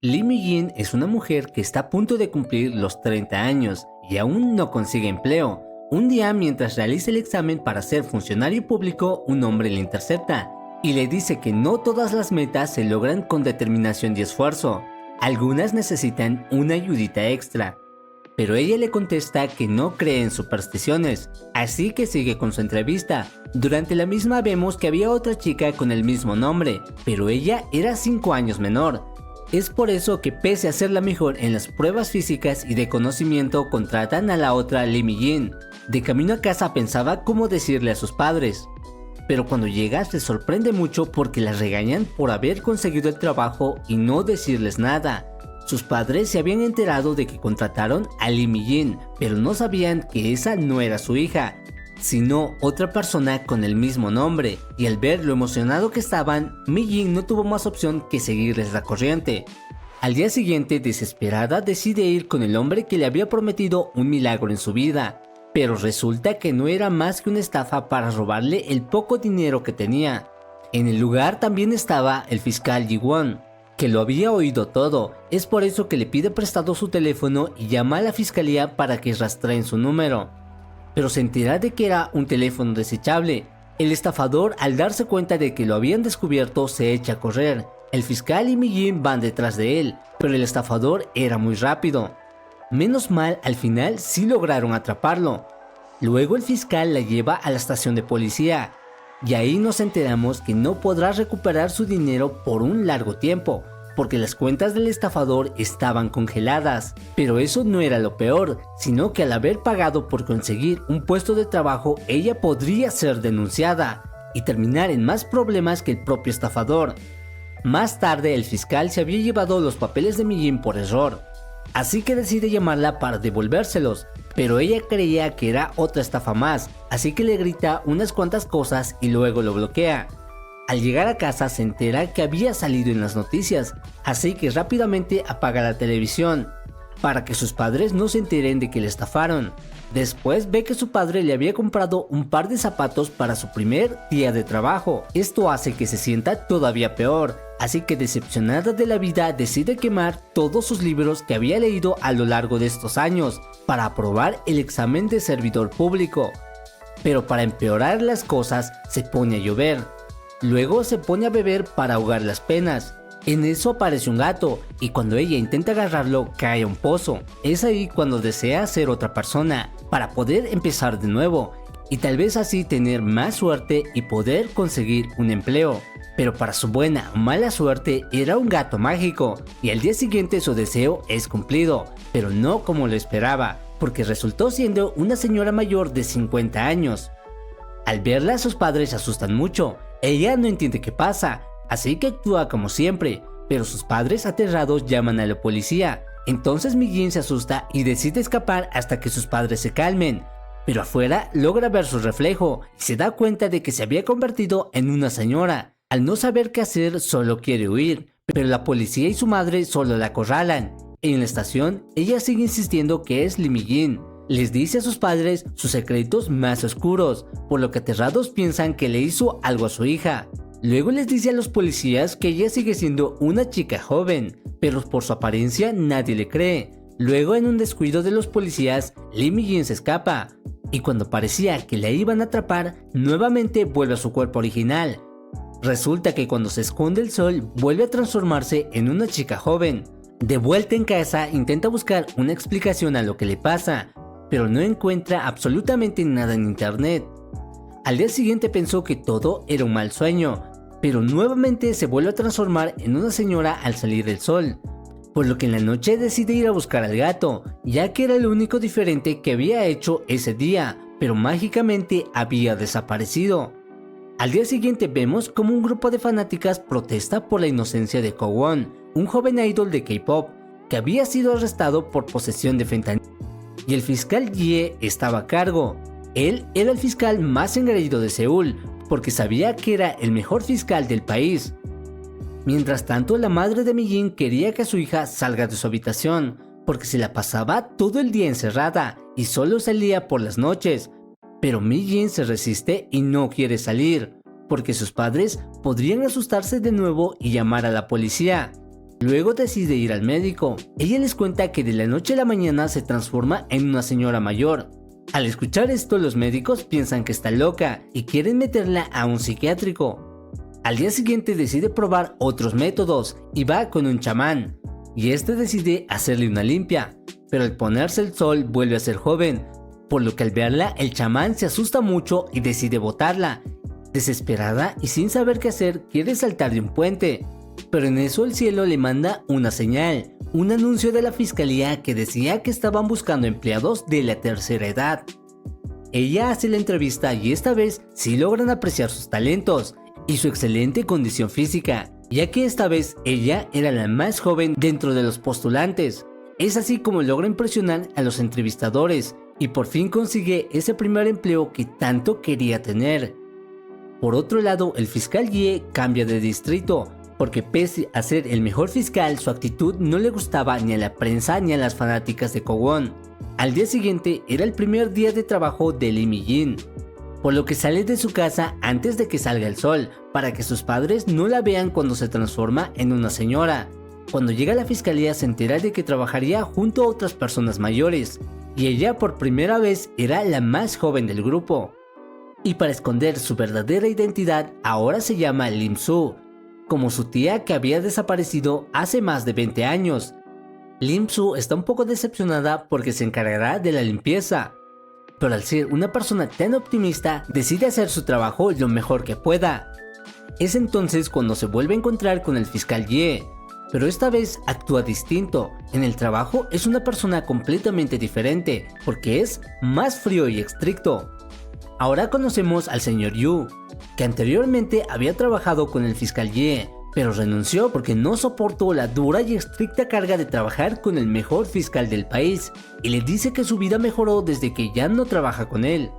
Lee Mi-jin es una mujer que está a punto de cumplir los 30 años y aún no consigue empleo. Un día, mientras realiza el examen para ser funcionario público, un hombre le intercepta y le dice que no todas las metas se logran con determinación y esfuerzo. Algunas necesitan una ayudita extra. Pero ella le contesta que no cree en supersticiones, así que sigue con su entrevista. Durante la misma vemos que había otra chica con el mismo nombre, pero ella era 5 años menor. Es por eso que pese a ser la mejor en las pruebas físicas y de conocimiento, contratan a la otra Lee Mi-jin. De camino a casa pensaba cómo decirle a sus padres, pero cuando llega se sorprende mucho porque la regañan por haber conseguido el trabajo y no decirles nada. Sus padres se habían enterado de que contrataron a Lee Mi-jin, pero no sabían que esa no era su hija, sino otra persona con el mismo nombre, y al ver lo emocionado que estaban, Mi-jin no tuvo más opción que seguirles la corriente. Al día siguiente, desesperada, decide ir con el hombre que le había prometido un milagro en su vida, pero resulta que no era más que una estafa para robarle el poco dinero que tenía. En el lugar también estaba el fiscal Ji-won, que lo había oído todo. Es por eso que le pide prestado su teléfono y llama a la fiscalía para que rastreen su número. Pero se entera de que era un teléfono desechable. El estafador, al darse cuenta de que lo habían descubierto, se echa a correr. El fiscal y Mi-jin van detrás de él, pero el estafador era muy rápido. Menos mal, al final sí lograron atraparlo. Luego el fiscal la lleva a la estación de policía, y ahí nos enteramos que no podrá recuperar su dinero por un largo tiempo, porque las cuentas del estafador estaban congeladas. Pero eso no era lo peor, sino que al haber pagado por conseguir un puesto de trabajo, ella podría ser denunciada y terminar en más problemas que el propio estafador. Más tarde el fiscal se había llevado los papeles de Mi-jin por error, así que decide llamarla para devolvérselos, pero ella creía que era otra estafa más, así que le grita unas cuantas cosas y luego lo bloquea. Al llegar a casa se entera que había salido en las noticias, así que rápidamente apaga la televisión, para que sus padres no se enteren de que le estafaron. Después ve que su padre le había comprado un par de zapatos para su primer día de trabajo. Esto hace que se sienta todavía peor, así que decepcionada de la vida decide quemar todos sus libros que había leído a lo largo de estos años para aprobar el examen de servidor público. Pero para empeorar las cosas se pone a llover. Luego se pone a beber para ahogar las penas. En eso aparece un gato y cuando ella intenta agarrarlo cae a un pozo. Es ahí cuando desea ser otra persona para poder empezar de nuevo y tal vez así tener más suerte y poder conseguir un empleo. Pero para su buena o mala suerte era un gato mágico y al día siguiente su deseo es cumplido, pero no como lo esperaba, porque resultó siendo una señora mayor de 50 años. Al verla sus padres se asustan mucho, ella no entiende qué pasa, así que actúa como siempre, pero sus padres aterrados llaman a la policía. Entonces Mi-jin se asusta y decide escapar hasta que sus padres se calmen, pero afuera logra ver su reflejo y se da cuenta de que se había convertido en una señora. Al no saber qué hacer solo quiere huir, pero la policía y su madre solo la acorralan. En la estación ella sigue insistiendo que es Lee Mi-jin. Les dice a sus padres sus secretos más oscuros, por lo que aterrados piensan que le hizo algo a su hija. Luego les dice a los policías que ella sigue siendo una chica joven, pero por su apariencia nadie le cree. Luego, en un descuido de los policías, Lee Mi-jin se escapa, y cuando parecía que la iban a atrapar, nuevamente vuelve a su cuerpo original. Resulta que cuando se esconde el sol, vuelve a transformarse en una chica joven. De vuelta en casa, intenta buscar una explicación a lo que le pasa, pero no encuentra absolutamente nada en internet. Al día siguiente pensó que todo era un mal sueño, pero nuevamente se vuelve a transformar en una señora al salir el sol, por lo que en la noche decide ir a buscar al gato, ya que era lo único diferente que había hecho ese día, pero mágicamente había desaparecido. Al día siguiente vemos como un grupo de fanáticas protesta por la inocencia de Kwon, un joven idol de K-pop, que había sido arrestado por posesión de fentanilo, y el fiscal Ye estaba a cargo. Él era el fiscal más engreído de Seúl, porque sabía que era el mejor fiscal del país. Mientras tanto, la madre de Mi-jin quería que su hija salga de su habitación, porque se la pasaba todo el día encerrada y solo salía por las noches. Pero Mi-jin se resiste y no quiere salir, porque sus padres podrían asustarse de nuevo y llamar a la policía. Luego decide ir al médico. Ella les cuenta que de la noche a la mañana se transforma en una señora mayor. Al escuchar esto, los médicos piensan que está loca y quieren meterla a un psiquiátrico. Al día siguiente decide probar otros métodos y va con un chamán, y este decide hacerle una limpia, pero al ponerse el sol vuelve a ser joven, por lo que al verla el chamán se asusta mucho y decide botarla. Desesperada y sin saber qué hacer, quiere saltar de un puente, pero en eso el cielo le manda una señal, un anuncio de la fiscalía que decía que estaban buscando empleados de la tercera edad. Ella hace la entrevista y esta vez sí logran apreciar sus talentos y su excelente condición física, ya que esta vez ella era la más joven dentro de los postulantes. Es así como logra impresionar a los entrevistadores y por fin consigue ese primer empleo que tanto quería tener. Por otro lado, el fiscal Ye cambia de distrito, porque pese a ser el mejor fiscal, su actitud no le gustaba ni a la prensa ni a las fanáticas de Kowon. Al día siguiente era el primer día de trabajo de Lee Mi-jin, por lo que sale de su casa antes de que salga el sol, para que sus padres no la vean cuando se transforma en una señora. Cuando llega a la fiscalía se entera de que trabajaría junto a otras personas mayores, y ella por primera vez era la más joven del grupo. Y para esconder su verdadera identidad, ahora se llama Lim Soo, como su tía que había desaparecido hace más de 20 años. Lim Soo está un poco decepcionada porque se encargará de la limpieza, pero al ser una persona tan optimista, decide hacer su trabajo lo mejor que pueda. Es entonces cuando se vuelve a encontrar con el fiscal Ye, pero esta vez actúa distinto. En el trabajo es una persona completamente diferente, porque es más frío y estricto. Ahora conocemos al señor Yu, que anteriormente había trabajado con el fiscal Ye, pero renunció porque no soportó la dura y estricta carga de trabajar con el mejor fiscal del país, y le dice que su vida mejoró desde que ya no trabaja con él.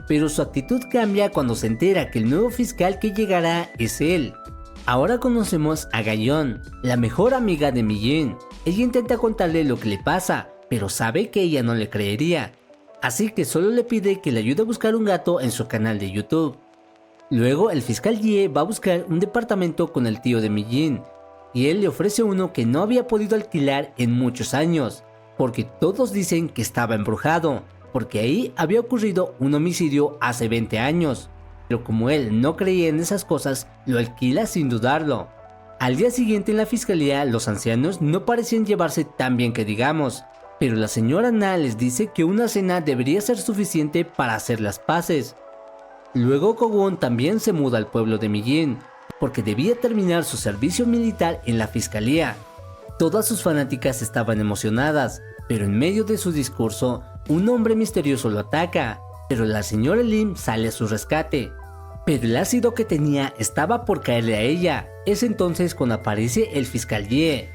Pero su actitud cambia cuando se entera que el nuevo fiscal que llegará es él. Ahora conocemos a Gayeon, la mejor amiga de Mi-jin. Ella intenta contarle lo que le pasa, pero sabe que ella no le creería, así que solo le pide que le ayude a buscar un gato en su canal de YouTube. Luego el fiscal Ye va a buscar un departamento con el tío de Mi-jin, y él le ofrece uno que no había podido alquilar en muchos años, porque todos dicen que estaba embrujado, porque ahí había ocurrido un homicidio hace 20 años. Pero como él no creía en esas cosas, lo alquila sin dudarlo. Al día siguiente en la fiscalía, los ancianos no parecían llevarse tan bien que digamos, pero la señora Na les dice que una cena debería ser suficiente para hacer las paces. Luego Kowon también se muda al pueblo de Mi-jin, porque debía terminar su servicio militar en la fiscalía. Todas sus fanáticas estaban emocionadas, pero en medio de su discurso, un hombre misterioso lo ataca, pero la señora Lim sale a su rescate. Pero el ácido que tenía estaba por caerle a ella. Es entonces cuando aparece el fiscal Ye.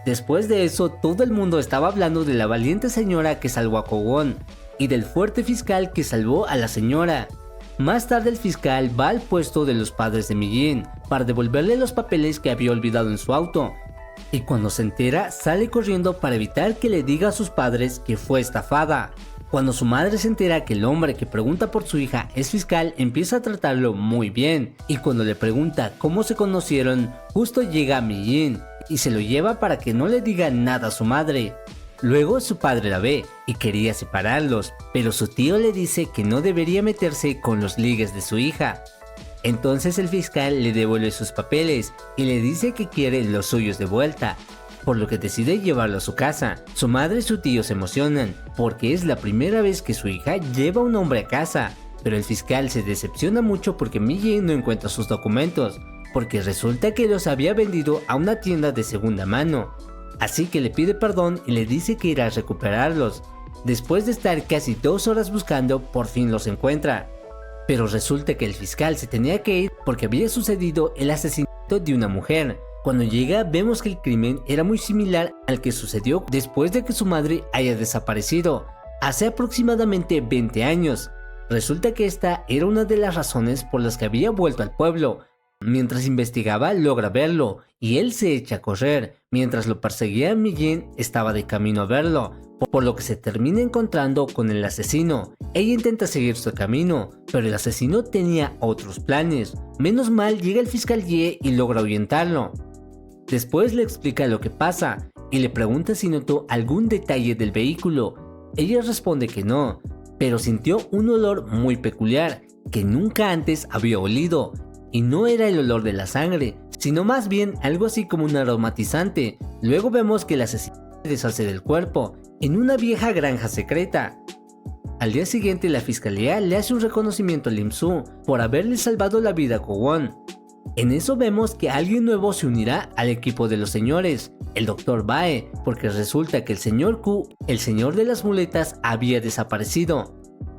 Después de eso, todo el mundo estaba hablando de la valiente señora que salvó a Kowon, y del fuerte fiscal que salvó a la señora. Más tarde el fiscal va al puesto de los padres de Mi-jin para devolverle los papeles que había olvidado en su auto, y cuando se entera sale corriendo para evitar que le diga a sus padres que fue estafada. Cuando su madre se entera que el hombre que pregunta por su hija es fiscal, empieza a tratarlo muy bien, y cuando le pregunta cómo se conocieron, justo llega Mi-jin y se lo lleva para que no le diga nada a su madre. Luego su padre la ve y quería separarlos, pero su tío le dice que no debería meterse con los ligues de su hija. Entonces el fiscal le devuelve sus papeles y le dice que quiere los suyos de vuelta, por lo que decide llevarlo a su casa. Su madre y su tío se emocionan, porque es la primera vez que su hija lleva a un hombre a casa, pero el fiscal se decepciona mucho porque Mi-jin no encuentra sus documentos, porque resulta que los había vendido a una tienda de segunda mano. Así que le pide perdón y le dice que irá a recuperarlos. Después de estar casi 2 horas buscando, por fin los encuentra. Pero resulta que el fiscal se tenía que ir porque había sucedido el asesinato de una mujer. Cuando llega vemos que el crimen era muy similar al que sucedió después de que su madre haya desaparecido, hace aproximadamente 20 años. Resulta que esta era una de las razones por las que había vuelto al pueblo. Mientras investigaba logra verlo y él se echa a correr. Mientras lo perseguía, Mi-jin estaba de camino a verlo, por lo que se termina encontrando con el asesino. Ella intenta seguir su camino, pero el asesino tenía otros planes. Menos mal llega el fiscal Ye y logra ahuyentarlo. Después le explica lo que pasa y le pregunta si notó algún detalle del vehículo. Ella responde que no, pero sintió un olor muy peculiar que nunca antes había olido, y no era el olor de la sangre, sino más bien algo así como un aromatizante. Luego vemos que el asesino se deshace del cuerpo en una vieja granja secreta. Al día siguiente la fiscalía le hace un reconocimiento a Lim Soo por haberle salvado la vida a Ko-won. En eso vemos que alguien nuevo se unirá al equipo de los señores, el Dr. Bae, porque resulta que el señor Q, el señor de las muletas, había desaparecido.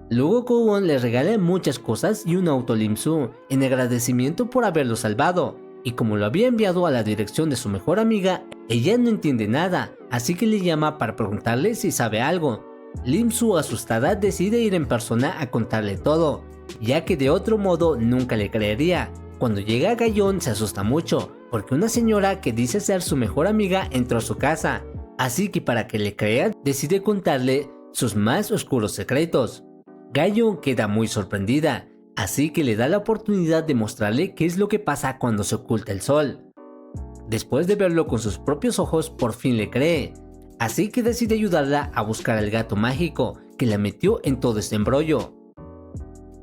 Luego Ko-won le regala muchas cosas y un auto a Lim Soo en agradecimiento por haberlo salvado, y como lo había enviado a la dirección de su mejor amiga, ella no entiende nada, así que le llama para preguntarle si sabe algo. Lim Soo, asustada, decide ir en persona a contarle todo, ya que de otro modo nunca le creería. Cuando llega a Gallón se asusta mucho, porque una señora que dice ser su mejor amiga entró a su casa, así que para que le crea decide contarle sus más oscuros secretos. Gallón queda muy sorprendida, así que le da la oportunidad de mostrarle qué es lo que pasa cuando se oculta el sol. Después de verlo con sus propios ojos, por fin le cree, así que decide ayudarla a buscar al gato mágico que la metió en todo este embrollo.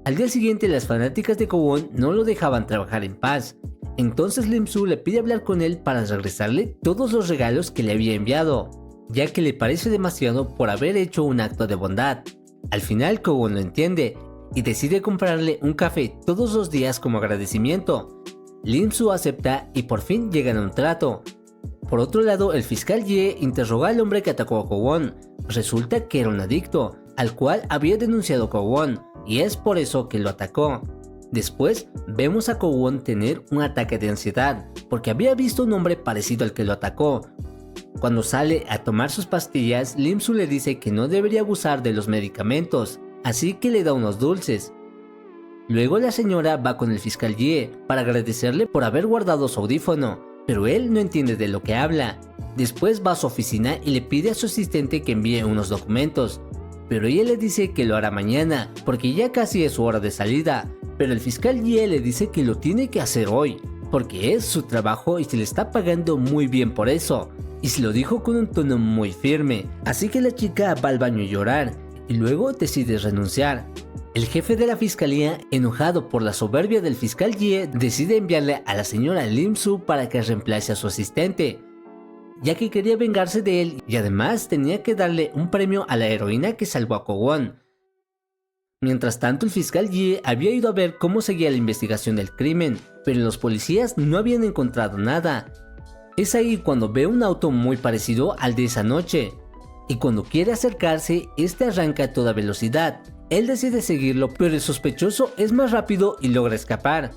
Al día siguiente las fanáticas de Ko-won no lo dejaban trabajar en paz, entonces Lim Soo le pide hablar con él para regresarle todos los regalos que le había enviado, ya que le parece demasiado por haber hecho un acto de bondad. Al final Ko-won lo entiende y decide comprarle un café todos los días como agradecimiento. Lim Soo acepta y por fin llegan a un trato. Por otro lado, el fiscal Ye interroga al hombre que atacó a Ko-won. Resulta que era un adicto, al cual había denunciado Ko-won, y es por eso que lo atacó. Después vemos a Ko-won tener un ataque de ansiedad, porque había visto un hombre parecido al que lo atacó. Cuando sale a tomar sus pastillas, Lim Soo le dice que no debería abusar de los medicamentos, así que le da unos dulces. Luego la señora va con el fiscal Ye para agradecerle por haber guardado su audífono, pero él no entiende de lo que habla. Después va a su oficina y le pide a su asistente que envíe unos documentos, pero ella le dice que lo hará mañana, porque ya casi es su hora de salida. Pero el fiscal Ye le dice que lo tiene que hacer hoy, porque es su trabajo y se le está pagando muy bien por eso, y se lo dijo con un tono muy firme, así que la chica va al baño a llorar, y luego decide renunciar. El jefe de la fiscalía, enojado por la soberbia del fiscal Ye, decide enviarle a la señora Lim Soo para que reemplace a su asistente, ya que quería vengarse de él y además tenía que darle un premio a la heroína que salvó a Ko-won. Mientras tanto, el fiscal Ye había ido a ver cómo seguía la investigación del crimen, pero los policías no habían encontrado nada. Es ahí cuando ve un auto muy parecido al de esa noche, y cuando quiere acercarse, este arranca a toda velocidad. Él decide seguirlo, pero el sospechoso es más rápido y logra escapar.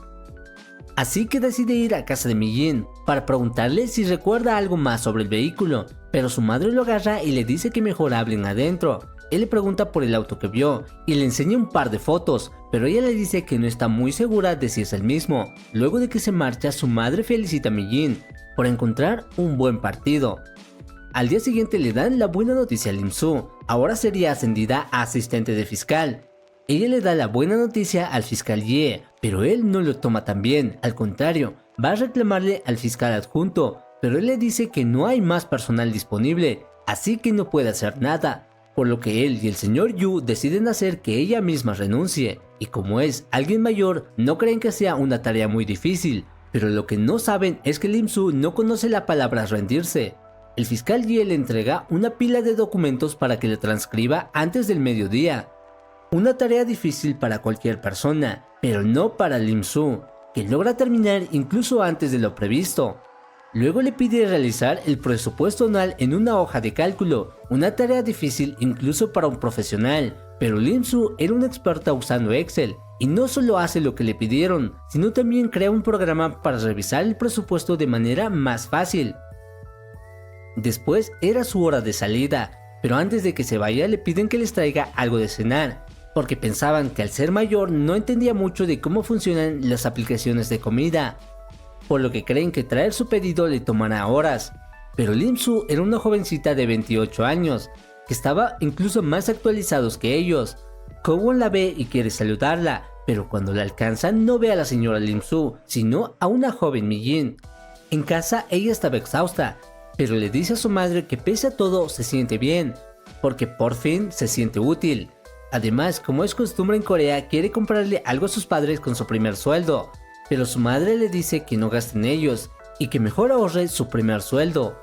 Así que decide ir a casa de Mi-jin para preguntarle si recuerda algo más sobre el vehículo, pero su madre lo agarra y le dice que mejor hablen adentro. Él le pregunta por el auto que vio y le enseña un par de fotos, pero ella le dice que no está muy segura de si es el mismo. Luego de que se marcha, su madre felicita a Mi-jin por encontrar un buen partido. Al día siguiente le dan la buena noticia a Lim Soo, ahora sería ascendida a asistente de fiscal. Ella le da la buena noticia al fiscal Ye, pero él no lo toma tan bien, al contrario, va a reclamarle al fiscal adjunto, pero él le dice que no hay más personal disponible, así que no puede hacer nada, por lo que él y el señor Yu deciden hacer que ella misma renuncie, y como es alguien mayor, no creen que sea una tarea muy difícil, pero lo que no saben es que Lim Soo no conoce la palabra rendirse. El fiscal Ye le entrega una pila de documentos para que le transcriba antes del mediodía. Una tarea difícil para cualquier persona, pero no para Lim Soo, que logra terminar incluso antes de lo previsto. Luego le pide realizar el presupuesto anual en una hoja de cálculo, una tarea difícil incluso para un profesional, pero Lim Soo era una experta usando Excel, y no solo hace lo que le pidieron, sino también crea un programa para revisar el presupuesto de manera más fácil. Después era su hora de salida, pero antes de que se vaya le piden que les traiga algo de cenar, porque pensaban que al ser mayor no entendía mucho de cómo funcionan las aplicaciones de comida, por lo que creen que traer su pedido le tomará horas. Pero Lim Soo era una jovencita de 28 años, que estaba incluso más actualizados que ellos. Ko-won la ve y quiere saludarla, pero cuando la alcanzan no ve a la señora Lim Soo, sino a una joven Mi-jin. En casa ella estaba exhausta, pero le dice a su madre que pese a todo se siente bien, porque por fin se siente útil. Además, como es costumbre en Corea, quiere comprarle algo a sus padres con su primer sueldo, pero su madre le dice que no gaste en ellos y que mejor ahorre su primer sueldo.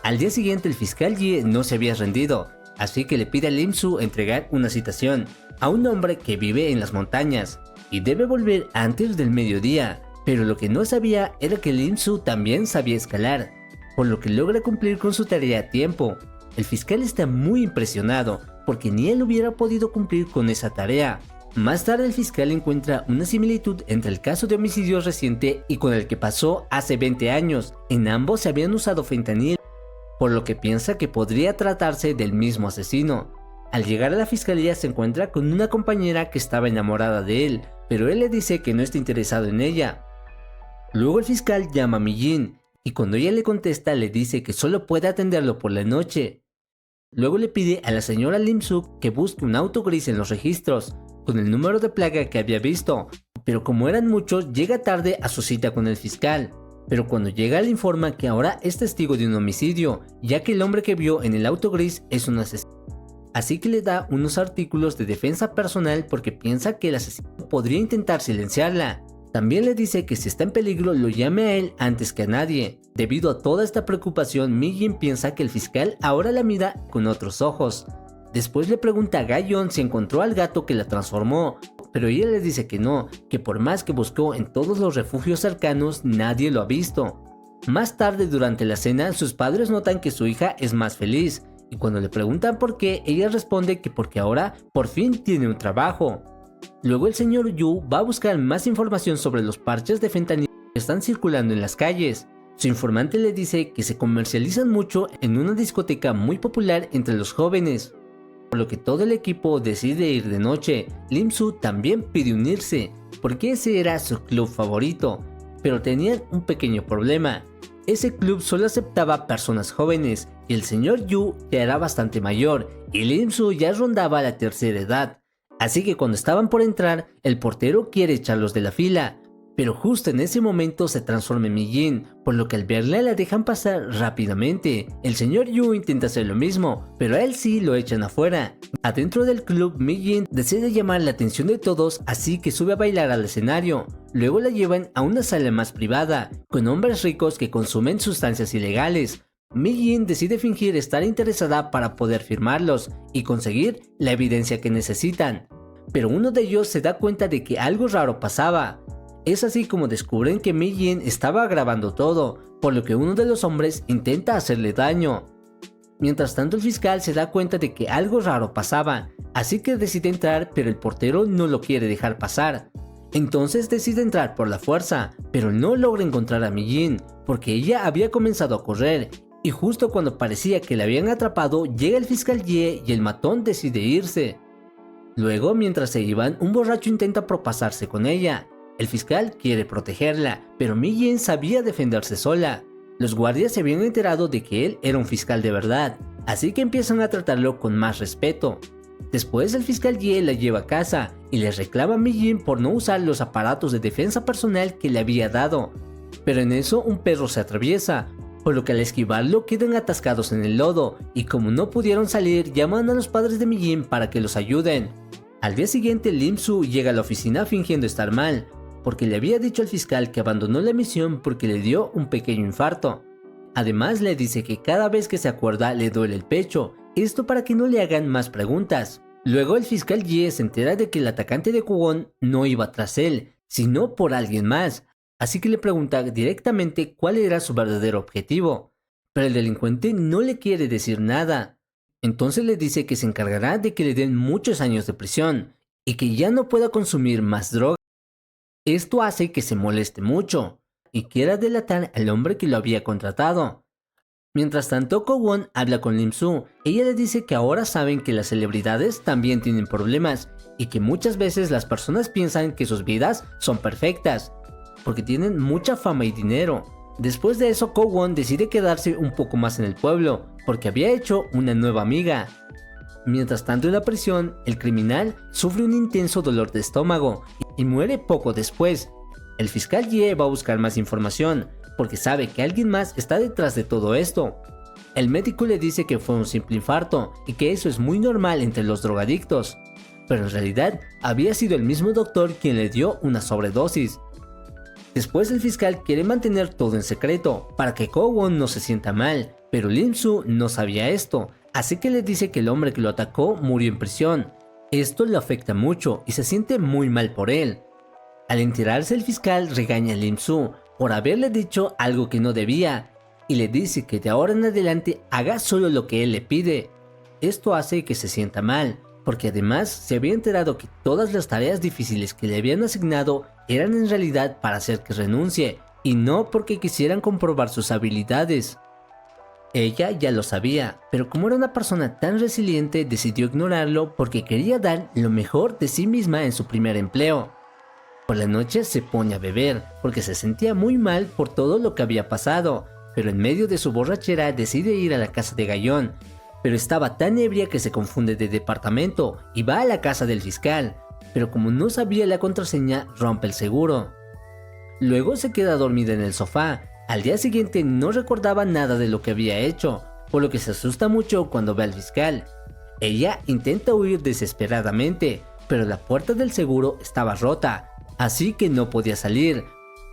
Al día siguiente el fiscal Ye no se había rendido, así que le pide a Lim Soo entregar una citación a un hombre que vive en las montañas y debe volver antes del mediodía, pero lo que no sabía era que Lim Soo también sabía escalar, por lo que logra cumplir con su tarea a tiempo. El fiscal está muy impresionado porque ni él hubiera podido cumplir con esa tarea. Más tarde el fiscal encuentra una similitud entre el caso de homicidio reciente y con el que pasó hace 20 años. En ambos se habían usado fentanil, por lo que piensa que podría tratarse del mismo asesino. Al llegar a la fiscalía se encuentra con una compañera que estaba enamorada de él, pero él le dice que no está interesado en ella. Luego el fiscal llama a Mi-jin y cuando ella le contesta le dice que solo puede atenderlo por la noche. Luego le pide a la señora Lim Soo que busque un auto gris en los registros, con el número de placa que había visto, pero como eran muchos, llega tarde a su cita con el fiscal. Pero cuando llega le informa que ahora es testigo de un homicidio, ya que el hombre que vio en el auto gris es un asesino. Así que le da unos artículos de defensa personal porque piensa que el asesino podría intentar silenciarla. También le dice que si está en peligro lo llame a él antes que a nadie. Debido a toda esta preocupación, Mi-jin piensa que el fiscal ahora la mira con otros ojos. Después le pregunta a Ga-yeon si encontró al gato que la transformó, pero ella le dice que no, que por más que buscó en todos los refugios cercanos, nadie lo ha visto. Más tarde durante la cena, sus padres notan que su hija es más feliz, y cuando le preguntan por qué, ella responde que porque ahora por fin tiene un trabajo. Luego el señor Yu va a buscar más información sobre los parches de fentanilo que están circulando en las calles. Su informante le dice que se comercializan mucho en una discoteca muy popular entre los jóvenes, por lo que todo el equipo decide ir de noche. Lim Soo también pide unirse, porque ese era su club favorito, pero tenían un pequeño problema. Ese club solo aceptaba personas jóvenes, y el señor Yu ya era bastante mayor, y Lim Soo ya rondaba la tercera edad. Así que cuando estaban por entrar, el portero quiere echarlos de la fila, pero justo en ese momento se transforma en Mi-jin, por lo que al verla la dejan pasar rápidamente. El señor Yu intenta hacer lo mismo, pero a él sí lo echan afuera. Adentro del club, Mi-jin decide llamar la atención de todos, así que sube a bailar al escenario. Luego la llevan a una sala más privada, con hombres ricos que consumen sustancias ilegales. Mi-jin decide fingir estar interesada para poder firmarlos y conseguir la evidencia que necesitan. Pero uno de ellos se da cuenta de que algo raro pasaba. Es así como descubren que Mi-jin estaba grabando todo, por lo que uno de los hombres intenta hacerle daño. Mientras tanto el fiscal se da cuenta de que algo raro pasaba, así que decide entrar, pero el portero no lo quiere dejar pasar. Entonces decide entrar por la fuerza, pero no logra encontrar a Mi-jin, porque ella había comenzado a correr, y justo cuando parecía que la habían atrapado, llega el fiscal Ye y el matón decide irse. Luego, mientras se iban, un borracho intenta propasarse con ella. El fiscal quiere protegerla, pero Mi-jin sabía defenderse sola. Los guardias se habían enterado de que él era un fiscal de verdad, así que empiezan a tratarlo con más respeto. Después el fiscal Ye la lleva a casa y le reclama a Mi-jin por no usar los aparatos de defensa personal que le había dado. Pero en eso un perro se atraviesa, por lo que al esquivarlo quedan atascados en el lodo, y como no pudieron salir, llaman a los padres de Mi-jin para que los ayuden. Al día siguiente Lim Soo llega a la oficina fingiendo estar mal, porque le había dicho al fiscal que abandonó la misión porque le dio un pequeño infarto. Además le dice que cada vez que se acuerda le duele el pecho, esto para que no le hagan más preguntas. Luego el fiscal Ye se entera de que el atacante de Kwon no iba tras él, sino por alguien más, así que le pregunta directamente cuál era su verdadero objetivo, pero el delincuente no le quiere decir nada. Entonces le dice que se encargará de que le den muchos años de prisión y que ya no pueda consumir más droga. Esto hace que se moleste mucho y quiera delatar al hombre que lo había contratado. Mientras tanto, Kwon habla con Lim Soo. Ella le dice que ahora saben que las celebridades también tienen problemas y que muchas veces las personas piensan que sus vidas son perfectas porque tienen mucha fama y dinero. Después de eso, Kwon decide quedarse un poco más en el pueblo porque había hecho una nueva amiga. Mientras tanto en la prisión, el criminal sufre un intenso dolor de estómago y muere poco después. El fiscal Ye va a buscar más información, porque sabe que alguien más está detrás de todo esto. El médico le dice que fue un simple infarto y que eso es muy normal entre los drogadictos, pero en realidad había sido el mismo doctor quien le dio una sobredosis. Después el fiscal quiere mantener todo en secreto para que Ko-won no se sienta mal, pero Lim-soo no sabía esto, así que le dice que el hombre que lo atacó murió en prisión. Esto le afecta mucho y se siente muy mal por él. Al enterarse, el fiscal regaña a Lim-soo por haberle dicho algo que no debía y le dice que de ahora en adelante haga solo lo que él le pide. Esto hace que se sienta mal, porque además se había enterado que todas las tareas difíciles que le habían asignado eran en realidad para hacer que renuncie, y no porque quisieran comprobar sus habilidades. Ella ya lo sabía, pero como era una persona tan resiliente decidió ignorarlo porque quería dar lo mejor de sí misma en su primer empleo. Por la noche se pone a beber, porque se sentía muy mal por todo lo que había pasado, pero en medio de su borrachera decide ir a la casa de Gayón, pero estaba tan ebria que se confunde de departamento y va a la casa del fiscal, pero como no sabía la contraseña rompe el seguro. Luego se queda dormida en el sofá. Al día siguiente no recordaba nada de lo que había hecho, por lo que se asusta mucho cuando ve al fiscal. Ella intenta huir desesperadamente, pero la puerta del seguro estaba rota, así que no podía salir,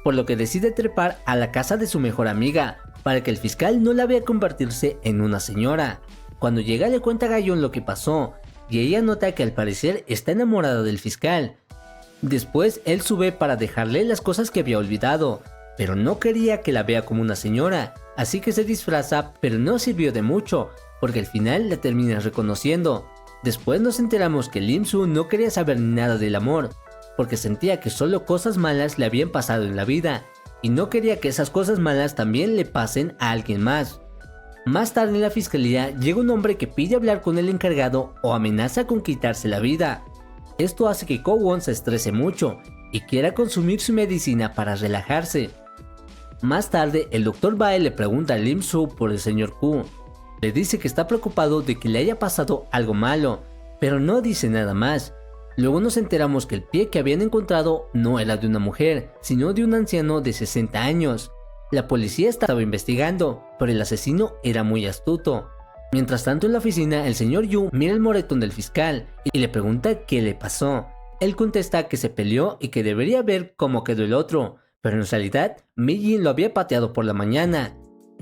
por lo que decide trepar a la casa de su mejor amiga, para que el fiscal no la vea convertirse en una señora. Cuando llega le cuenta a Gayón lo que pasó, y ella nota que al parecer está enamorada del fiscal. Después él sube para dejarle las cosas que había olvidado, pero no quería que la vea como una señora, así que se disfraza, pero no sirvió de mucho, porque al final la termina reconociendo. Después nos enteramos que Lim-soo no quería saber nada del amor, porque sentía que solo cosas malas le habían pasado en la vida, y no quería que esas cosas malas también le pasen a alguien más. Más tarde en la fiscalía llega un hombre que pide hablar con el encargado o amenaza con quitarse la vida. Esto hace que Ko-won se estrese mucho y quiera consumir su medicina para relajarse. Más tarde el Dr. Bae le pregunta a Lim-soo por el Sr. Koo. Le dice que está preocupado de que le haya pasado algo malo, pero no dice nada más. Luego nos enteramos que el pie que habían encontrado no era de una mujer, sino de un anciano de 60 años. La policía estaba investigando, pero el asesino era muy astuto. Mientras tanto en la oficina, el señor Yu mira el moretón del fiscal y le pregunta qué le pasó. Él contesta que se peleó y que debería ver cómo quedó el otro, pero en realidad Mi-jin lo había pateado por la mañana.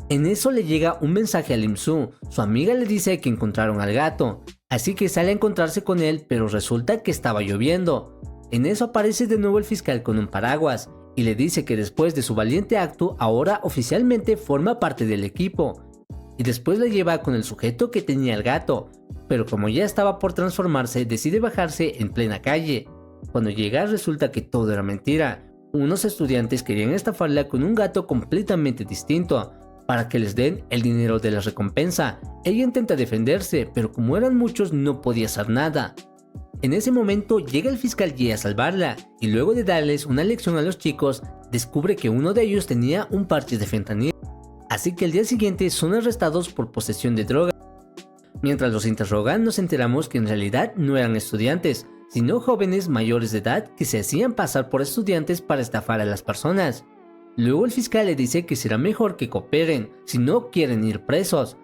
En eso le llega un mensaje a Lim-soo, su amiga le dice que encontraron al gato, así que sale a encontrarse con él, pero resulta que estaba lloviendo. En eso aparece de nuevo el fiscal con un paraguas, y le dice que después de su valiente acto ahora oficialmente forma parte del equipo, y después le lleva con el sujeto que tenía el gato, pero como ya estaba por transformarse decide bajarse en plena calle. Cuando llega resulta que todo era mentira, unos estudiantes querían estafarla con un gato completamente distinto, para que les den el dinero de la recompensa. Ella intenta defenderse, pero como eran muchos no podía hacer nada. En ese momento llega el fiscal Yi a salvarla, y luego de darles una lección a los chicos, descubre que uno de ellos tenía un parche de fentanilo. Así que el día siguiente son arrestados por posesión de droga. Mientras los interrogan nos enteramos que en realidad no eran estudiantes, sino jóvenes mayores de edad que se hacían pasar por estudiantes para estafar a las personas. Luego el fiscal le dice que será mejor que cooperen si no quieren ir presos.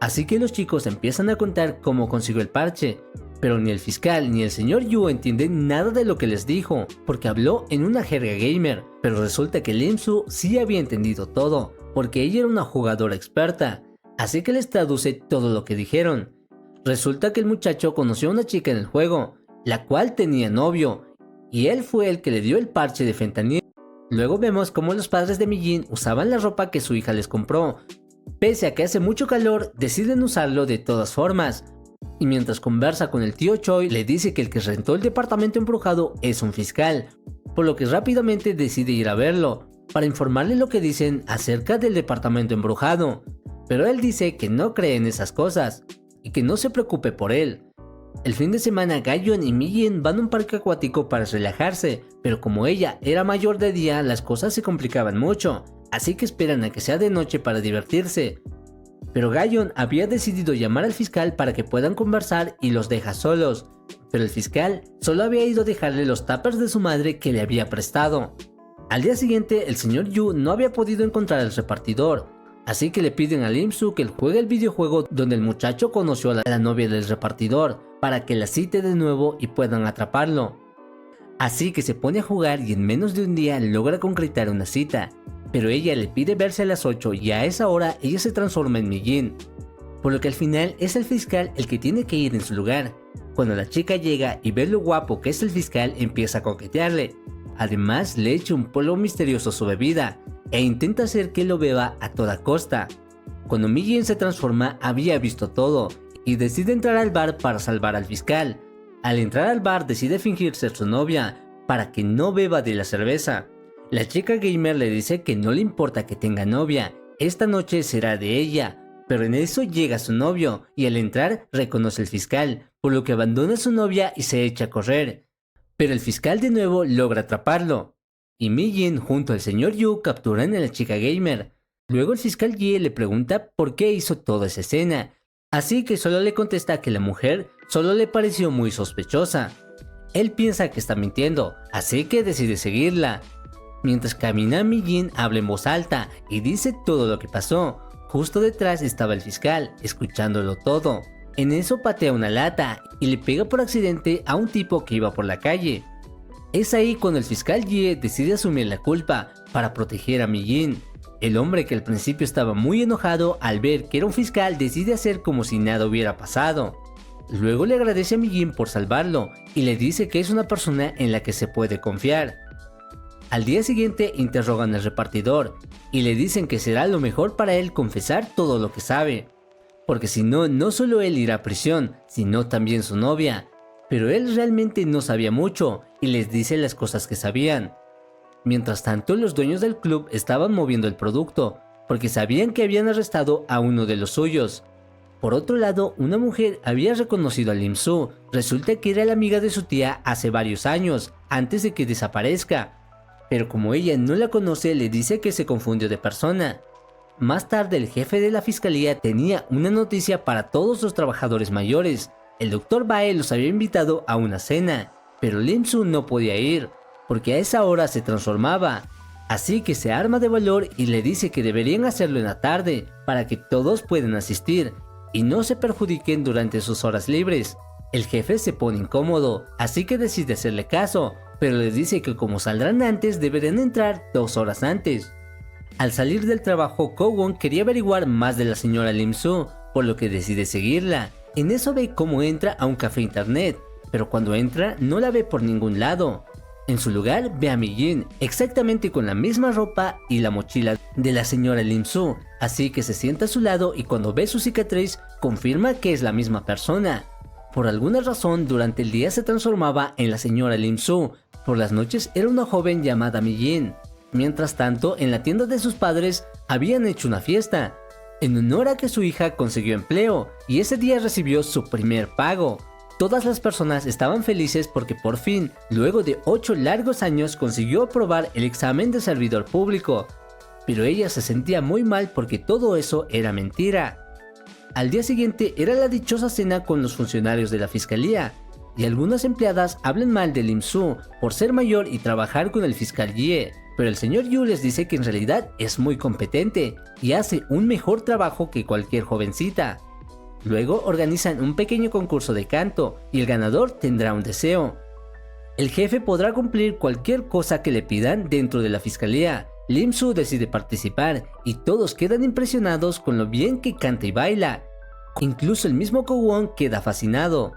Así que los chicos empiezan a contar cómo consiguió el parche, pero ni el fiscal ni el señor Yu entienden nada de lo que les dijo, porque habló en una jerga gamer, pero resulta que Lim-soo sí había entendido todo, porque ella era una jugadora experta, así que les traduce todo lo que dijeron. Resulta que el muchacho conoció a una chica en el juego, la cual tenía novio, y él fue el que le dio el parche de fentanilo. Luego vemos cómo los padres de Mi-jin usaban la ropa que su hija les compró. Pese a que hace mucho calor, deciden usarlo de todas formas. Y mientras conversa con el tío Choi, le dice que el que rentó el departamento embrujado es un fiscal, por lo que rápidamente decide ir a verlo, para informarle lo que dicen acerca del departamento embrujado. Pero él dice que no cree en esas cosas, y que no se preocupe por él. El fin de semana Gayón y Mi-jin van a un parque acuático para relajarse, pero como ella era mayor de día las cosas se complicaban mucho, así que esperan a que sea de noche para divertirse. Pero Gayón había decidido llamar al fiscal para que puedan conversar y los deja solos, pero el fiscal solo había ido a dejarle los tuppers de su madre que le había prestado. Al día siguiente, el señor Yu no había podido encontrar al repartidor, así que le piden a Lim Soo que él juegue el videojuego donde el muchacho conoció a la novia del repartidor, para que la cite de nuevo y puedan atraparlo. Así que se pone a jugar y en menos de un día logra concretar una cita, pero ella le pide verse a las 8 y a esa hora ella se transforma en Mi-jin, por lo que al final es el fiscal el que tiene que ir en su lugar. Cuando la chica llega y ve lo guapo que es el fiscal, empieza a coquetearle. Además le echa un polvo misterioso a su bebida e intenta hacer que lo beba a toda costa. Cuando Mi-jin se transforma había visto todo y decide entrar al bar para salvar al fiscal. Al entrar al bar decide fingir ser su novia para que no beba de la cerveza. La chica gamer le dice que no le importa que tenga novia, esta noche será de ella, pero en eso llega su novio y al entrar reconoce al fiscal, por lo que abandona a su novia y se echa a correr. Pero el fiscal de nuevo logra atraparlo, y Mi-jin junto al señor Yu capturan a la chica gamer. Luego el fiscal Yi le pregunta por qué hizo toda esa escena, así que solo le contesta que la mujer solo le pareció muy sospechosa. Él piensa que está mintiendo, así que decide seguirla. Mientras camina, Mi-jin habla en voz alta y dice todo lo que pasó. Justo detrás estaba el fiscal, escuchándolo todo. En eso patea una lata y le pega por accidente a un tipo que iba por la calle. Es ahí cuando el fiscal Yi decide asumir la culpa para proteger a Mi-jin. El hombre, que al principio estaba muy enojado al ver que era un fiscal, decide hacer como si nada hubiera pasado. Luego le agradece a Mi-jin por salvarlo y le dice que es una persona en la que se puede confiar. Al día siguiente interrogan al repartidor y le dicen que será lo mejor para él confesar todo lo que sabe, porque si no, no solo él irá a prisión, sino también su novia. Pero él realmente no sabía mucho y les dice las cosas que sabían. Mientras tanto, los dueños del club estaban moviendo el producto, porque sabían que habían arrestado a uno de los suyos. Por otro lado, una mujer había reconocido a Lim Soo, resulta que era la amiga de su tía hace varios años, antes de que desaparezca. Pero como ella no la conoce, le dice que se confundió de persona. Más tarde, el jefe de la fiscalía tenía una noticia para todos los trabajadores mayores. El Dr. Bae los había invitado a una cena, pero Lim Soo no podía ir, porque a esa hora se transformaba. Así que se arma de valor y le dice que deberían hacerlo en la tarde, para que todos puedan asistir y no se perjudiquen durante sus horas libres. El jefe se pone incómodo, así que decide hacerle caso, pero les dice que como saldrán antes, deberán entrar 2 horas antes. Al salir del trabajo, Ko-won quería averiguar más de la señora Lim Soo, por lo que decide seguirla. En eso ve cómo entra a un café internet, pero cuando entra no la ve por ningún lado. En su lugar ve a Mi-jin, exactamente con la misma ropa y la mochila de la señora Lim Soo, así que se sienta a su lado y cuando ve su cicatriz confirma que es la misma persona. Por alguna razón durante el día se transformaba en la señora Lim Soo, por las noches era una joven llamada Mi-jin. Mientras tanto, en la tienda de sus padres habían hecho una fiesta, en honor a que su hija consiguió empleo y ese día recibió su primer pago. Todas las personas estaban felices porque por fin, luego de 8 largos años, consiguió aprobar el examen de servidor público. Pero ella se sentía muy mal porque todo eso era mentira. Al día siguiente era la dichosa cena con los funcionarios de la fiscalía, y algunas empleadas hablan mal de Lim Soo por ser mayor y trabajar con el fiscal Yi, pero el señor Yu les dice que en realidad es muy competente y hace un mejor trabajo que cualquier jovencita. Luego organizan un pequeño concurso de canto y el ganador tendrá un deseo. El jefe podrá cumplir cualquier cosa que le pidan dentro de la fiscalía. Lim Soo decide participar y todos quedan impresionados con lo bien que canta y baila. Incluso el mismo Ko-won queda fascinado.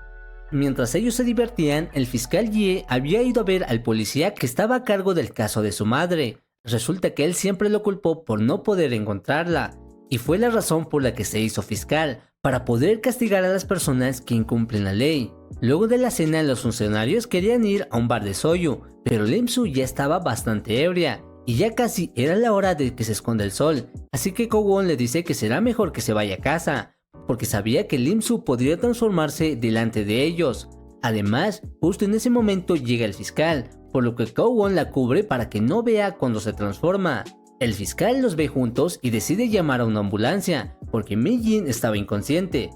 Mientras ellos se divertían, el fiscal Yi había ido a ver al policía que estaba a cargo del caso de su madre. Resulta que él siempre lo culpó por no poder encontrarla, y fue la razón por la que se hizo fiscal, para poder castigar a las personas que incumplen la ley. Luego de la cena, los funcionarios querían ir a un bar de Soyu, pero Lim Soo ya estaba bastante ebria, y ya casi era la hora de que se esconda el sol, así que Ko-won le dice que será mejor que se vaya a casa, porque sabía que Lim Soo podría transformarse delante de ellos. Además, justo en ese momento llega el fiscal, por lo que Ko-won la cubre para que no vea cuando se transforma. El fiscal los ve juntos y decide llamar a una ambulancia, porque Mi-jin estaba inconsciente.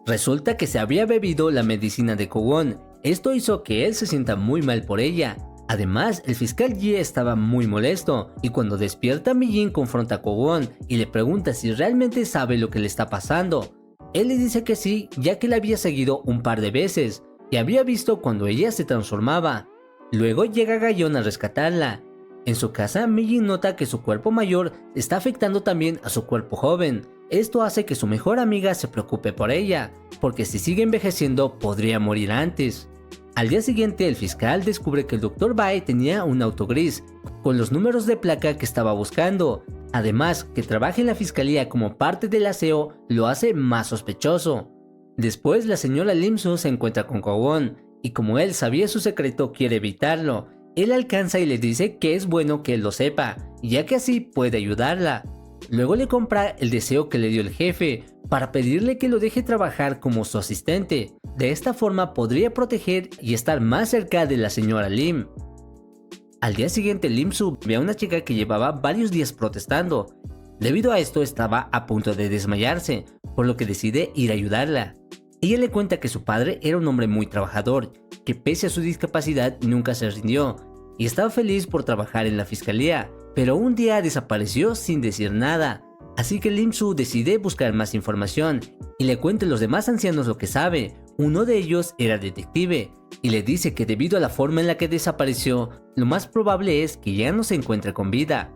Resulta que se había bebido la medicina de Ko-won, esto hizo que él se sienta muy mal por ella, Además, el fiscal Ye estaba muy molesto y cuando despierta, Mi-jin confronta a Ko-won y le pregunta si realmente sabe lo que le está pasando. Él le dice que sí, ya que la había seguido un par de veces y había visto cuando ella se transformaba. Luego llega Ga-yeon a rescatarla. En su casa, Mi-jin nota que su cuerpo mayor está afectando también a su cuerpo joven. Esto hace que su mejor amiga se preocupe por ella, porque si sigue envejeciendo podría morir antes. Al día siguiente, el fiscal descubre que el Dr. Bae tenía un auto gris, con los números de placa que estaba buscando. Además, que trabaje en la fiscalía como parte del aseo lo hace más sospechoso. Después, la señora Lim Soo se encuentra con Ko-won, y como él sabía su secreto, quiere evitarlo. Él alcanza y le dice que es bueno que él lo sepa, ya que así puede ayudarla. Luego le compra el deseo que le dio el jefe, para pedirle que lo deje trabajar como su asistente. De esta forma podría proteger y estar más cerca de la señora Lim. Al día siguiente, Lim Soo ve a una chica que llevaba varios días protestando. Debido a esto estaba a punto de desmayarse, por lo que decide ir a ayudarla. Ella le cuenta que su padre era un hombre muy trabajador, que pese a su discapacidad nunca se rindió, y estaba feliz por trabajar en la fiscalía, pero un día desapareció sin decir nada. Así que Lim Soo decide buscar más información y le cuenta a los demás ancianos lo que sabe. Uno de ellos era detective y le dice que debido a la forma en la que desapareció, lo más probable es que ya no se encuentre con vida.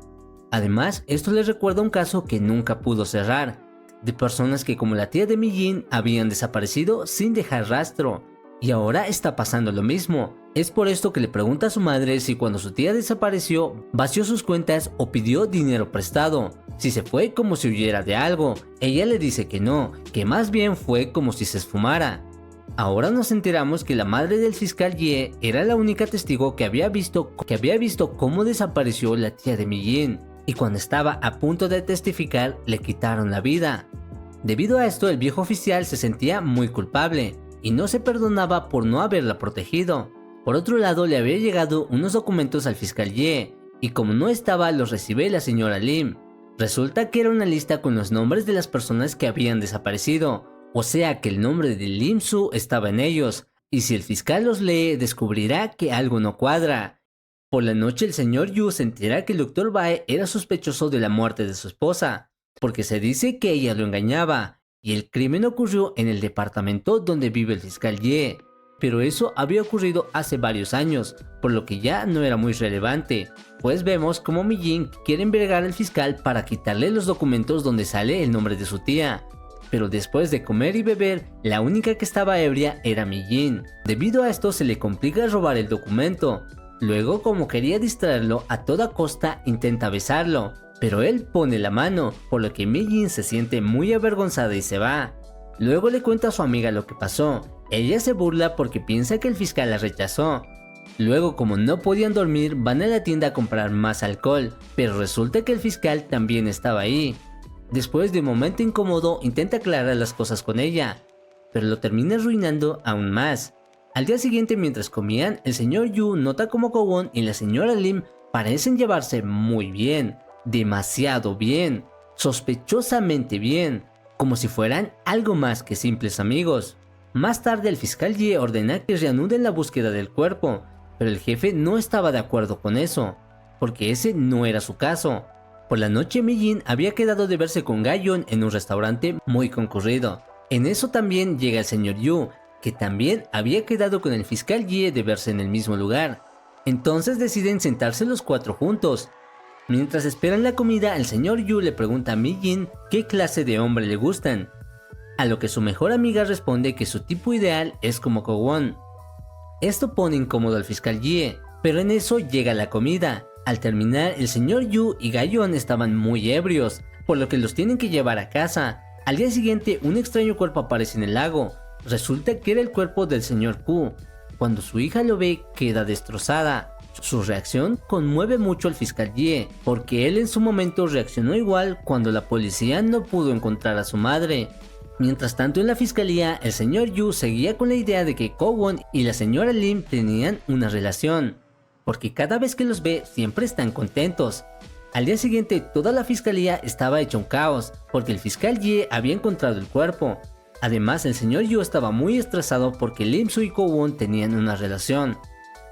Además, esto le recuerda un caso que nunca pudo cerrar, de personas que como la tía de Mi-jin habían desaparecido sin dejar rastro, y ahora está pasando lo mismo. Es por esto que le pregunta a su madre si cuando su tía desapareció, vació sus cuentas o pidió dinero prestado, si se fue como si huyera de algo. Ella le dice que no, que más bien fue como si se esfumara. Ahora nos enteramos que la madre del fiscal Ye era la única testigo que había visto cómo desapareció la tía de Mi-jin, y cuando estaba a punto de testificar le quitaron la vida. Debido a esto, el viejo oficial se sentía muy culpable y no se perdonaba por no haberla protegido. Por otro lado, le había llegado unos documentos al fiscal Ye, y como no estaba, los recibe la señora Lim. Resulta que era una lista con los nombres de las personas que habían desaparecido, o sea que el nombre de Lim Soo estaba en ellos, y si el fiscal los lee, descubrirá que algo no cuadra. Por la noche, el señor Yu se entera que el Dr. Bae era sospechoso de la muerte de su esposa, porque se dice que ella lo engañaba, y el crimen ocurrió en el departamento donde vive el fiscal Ye. Pero eso había ocurrido hace varios años, por lo que ya no era muy relevante, pues vemos como Mi-jin quiere envergar al fiscal para quitarle los documentos donde sale el nombre de su tía. Pero después de comer y beber, la única que estaba ebria era Mi-jin. Debido a esto se le complica robar el documento. Luego, como quería distraerlo a toda costa, intenta besarlo, pero él pone la mano, por lo que Mi-jin se siente muy avergonzada y se va. Luego le cuenta a su amiga lo que pasó. Ella se burla porque piensa que el fiscal la rechazó. Luego, como no podían dormir, van a la tienda a comprar más alcohol, pero resulta que el fiscal también estaba ahí. Después de un momento incómodo, intenta aclarar las cosas con ella, pero lo termina arruinando aún más. Al día siguiente, mientras comían, el señor Yu nota como Ko-won y la señora Lim parecen llevarse muy bien, demasiado bien, sospechosamente bien, como si fueran algo más que simples amigos. Más tarde, el fiscal Ye ordena que reanuden la búsqueda del cuerpo, pero el jefe no estaba de acuerdo con eso, porque ese no era su caso. Por la noche, Mi-jin había quedado de verse con Ga-yeon en un restaurante muy concurrido. En eso también llega el señor Yu, que también había quedado con el fiscal Ye de verse en el mismo lugar. Entonces deciden sentarse los cuatro juntos. Mientras esperan la comida, el señor Yu le pregunta a Mi-jin qué clase de hombre le gustan, a lo que su mejor amiga responde que su tipo ideal es como Ko-won. Esto pone incómodo al fiscal Ye, pero en eso llega la comida. Al terminar, el señor Yu y Ga-yeon estaban muy ebrios, por lo que los tienen que llevar a casa. Al día siguiente, un extraño cuerpo aparece en el lago. Resulta que era el cuerpo del señor Ku. Cuando su hija lo ve, queda destrozada. Su reacción conmueve mucho al fiscal Ye, porque él en su momento reaccionó igual cuando la policía no pudo encontrar a su madre. Mientras tanto, en la fiscalía, el señor Yu seguía con la idea de que Ko-won y la señora Lim tenían una relación, porque cada vez que los ve siempre están contentos. Al día siguiente, toda la fiscalía estaba hecha un caos, porque el fiscal Ye había encontrado el cuerpo. Además, el señor Yu estaba muy estresado porque Lim Soo y Ko-won tenían una relación.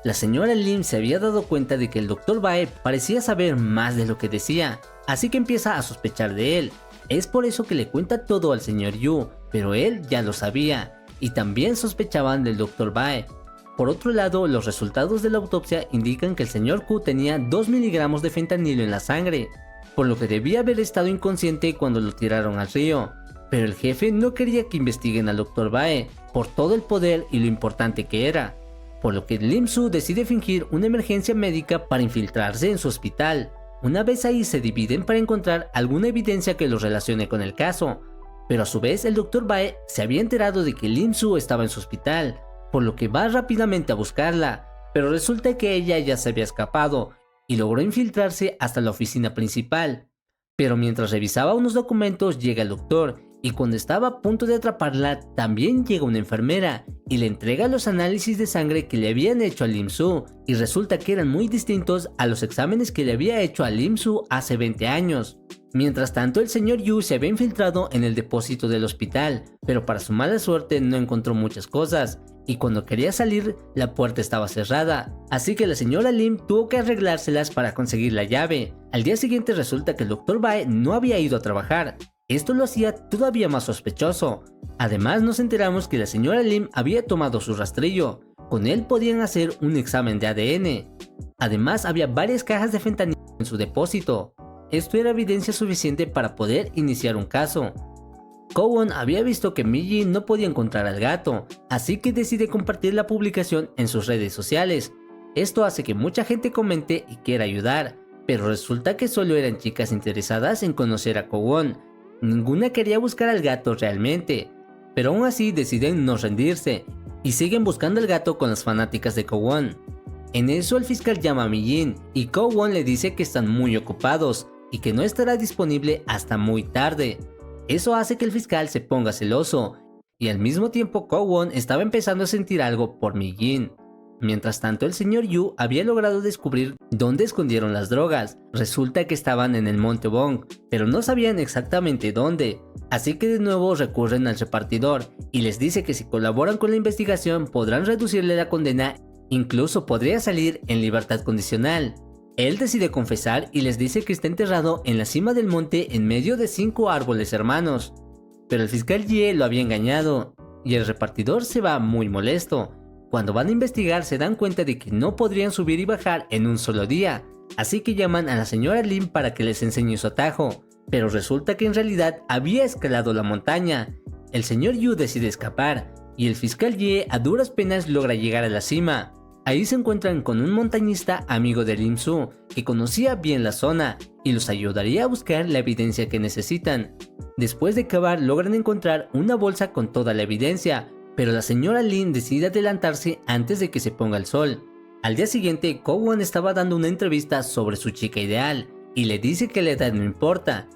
La señora Lim se había dado cuenta de que el Dr. Bae parecía saber más de lo que decía, así que empieza a sospechar de él. Es por eso que le cuenta todo al señor Yu, pero él ya lo sabía, y también sospechaban del Dr. Bae. Por otro lado, los resultados de la autopsia indican que el señor Q tenía 2 miligramos de fentanilo en la sangre, por lo que debía haber estado inconsciente cuando lo tiraron al río. Pero el jefe no quería que investiguen al Dr. Bae, por todo el poder y lo importante que era, por lo que Lim Su decide fingir una emergencia médica para infiltrarse en su hospital. Una vez ahí se dividen para encontrar alguna evidencia que los relacione con el caso, pero a su vez el Dr. Bae se había enterado de que Lim Su estaba en su hospital, por lo que va rápidamente a buscarla, pero resulta que ella ya se había escapado y logró infiltrarse hasta la oficina principal. Pero mientras revisaba unos documentos llega el doctor, y cuando estaba a punto de atraparla también llega una enfermera y le entrega los análisis de sangre que le habían hecho a Lim Su, y resulta que eran muy distintos a los exámenes que le había hecho a Lim Su hace 20 años. Mientras tanto, el señor Yu se había infiltrado en el depósito del hospital, pero para su mala suerte no encontró muchas cosas, y cuando quería salir, la puerta estaba cerrada, así que la señora Lim tuvo que arreglárselas para conseguir la llave. Al día siguiente resulta que el Dr. Bae no había ido a trabajar. Esto lo hacía todavía más sospechoso. Además, nos enteramos que la señora Lim había tomado su rastrillo. Con él podían hacer un examen de ADN. Además, había varias cajas de fentanilo en su depósito. Esto era evidencia suficiente para poder iniciar un caso. Kowon había visto que Mi-jin no podía encontrar al gato, así que decide compartir la publicación en sus redes sociales. Esto hace que mucha gente comente y quiera ayudar, pero resulta que solo eran chicas interesadas en conocer a Kowon. Ninguna quería buscar al gato realmente, pero aún así deciden no rendirse y siguen buscando al gato con las fanáticas de Kowon. En eso el fiscal llama a Mi-jin y Kowon le dice que están muy ocupados y que no estará disponible hasta muy tarde. Eso hace que el fiscal se ponga celoso, y al mismo tiempo Kowon estaba empezando a sentir algo por Mi-jin. Mientras tanto, el señor Yu había logrado descubrir dónde escondieron las drogas. Resulta que estaban en el Monte Bong, pero no sabían exactamente dónde. Así que de nuevo recurren al repartidor y les dice que si colaboran con la investigación podrán reducirle la condena, incluso podría salir en libertad condicional. Él decide confesar y les dice que está enterrado en la cima del monte en medio de 5 árboles hermanos. Pero el fiscal Ye lo había engañado, y el repartidor se va muy molesto. Cuando van a investigar se dan cuenta de que no podrían subir y bajar en un solo día, así que llaman a la señora Lim para que les enseñe su atajo, pero resulta que en realidad había escalado la montaña. El señor Yu decide escapar, y el fiscal Ye a duras penas logra llegar a la cima. Ahí se encuentran con un montañista amigo de Lim Su, que conocía bien la zona, y los ayudaría a buscar la evidencia que necesitan. Después de cavar logran encontrar una bolsa con toda la evidencia, pero la señora Lin decide adelantarse antes de que se ponga el sol. Al día siguiente, Kowon estaba dando una entrevista sobre su chica ideal, y le dice que la edad no importa.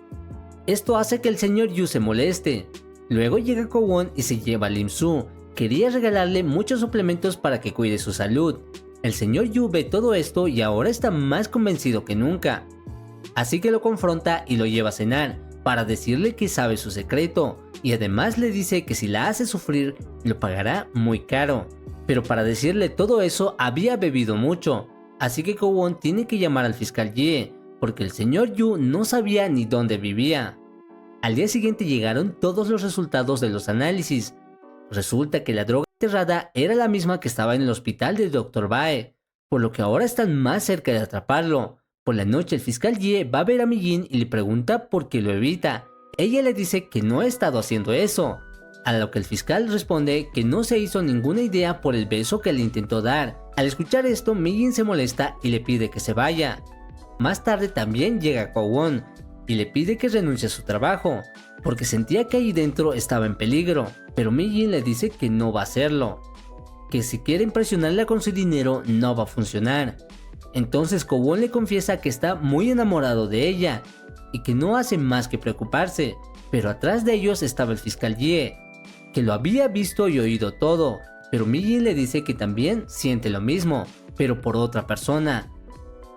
Esto hace que el señor Yu se moleste. Luego llega Kowon y se lleva a Lim Su. Quería regalarle muchos suplementos para que cuide su salud. El señor Yu ve todo esto y ahora está más convencido que nunca. Así que lo confronta y lo lleva a cenar, para decirle que sabe su secreto, y además le dice que si la hace sufrir, lo pagará muy caro. Pero para decirle todo eso había bebido mucho, así que Kowon tiene que llamar al fiscal Ye, porque el señor Yu no sabía ni dónde vivía. Al día siguiente llegaron todos los resultados de los análisis. Resulta que la droga enterrada era la misma que estaba en el hospital del Dr. Bae, por lo que ahora están más cerca de atraparlo. Por la noche el fiscal Ye va a ver a Mi-jin y le pregunta por qué lo evita. Ella le dice que no ha estado haciendo eso, a lo que el fiscal responde que no se hizo ninguna idea por el beso que le intentó dar. Al escuchar esto, Mi-jin se molesta y le pide que se vaya. Más tarde también llega Kowon y le pide que renuncie a su trabajo, porque sentía que ahí dentro estaba en peligro, pero Mi-jin le dice que no va a hacerlo, que si quiere impresionarla con su dinero no va a funcionar. Entonces Kowon le confiesa que está muy enamorado de ella y que no hace más que preocuparse, pero atrás de ellos estaba el fiscal Ye, que lo había visto y oído todo, pero Mi-jin le dice que también siente lo mismo, pero por otra persona.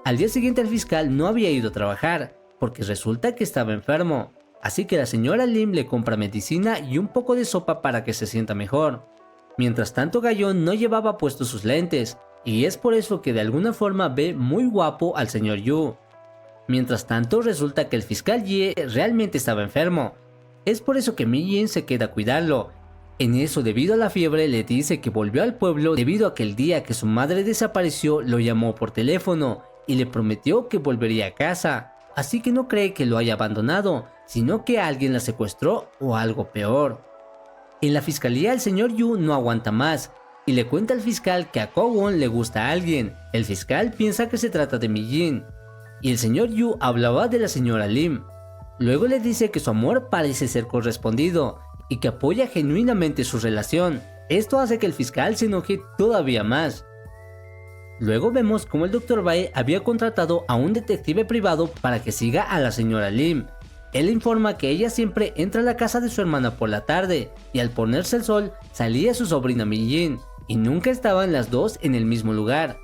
Al día siguiente el fiscal no había ido a trabajar, porque resulta que estaba enfermo, así que la señora Lim le compra medicina y un poco de sopa para que se sienta mejor. Mientras tanto Gayón no llevaba puestos sus lentes, y es por eso que de alguna forma ve muy guapo al señor Yu. Mientras tanto, resulta que el fiscal Ye realmente estaba enfermo. Es por eso que Mi Jin se queda a cuidarlo. En eso, debido a la fiebre, le dice que volvió al pueblo debido a que el día que su madre desapareció lo llamó por teléfono y le prometió que volvería a casa. Así que no cree que lo haya abandonado, sino que alguien la secuestró o algo peor. En la fiscalía, el señor Yu no aguanta más y le cuenta al fiscal que a Ko-won le gusta a alguien. El fiscal piensa que se trata de Mi Jin y el señor Yu hablaba de la señora Lim. Luego le dice que su amor parece ser correspondido y que apoya genuinamente su relación. Esto hace que el fiscal se enoje todavía más. Luego vemos cómo el Dr. Bae había contratado a un detective privado para que siga a la señora Lim. Él informa que ella siempre entra a la casa de su hermana por la tarde y al ponerse el sol salía su sobrina Mi Jin y nunca estaban las dos en el mismo lugar.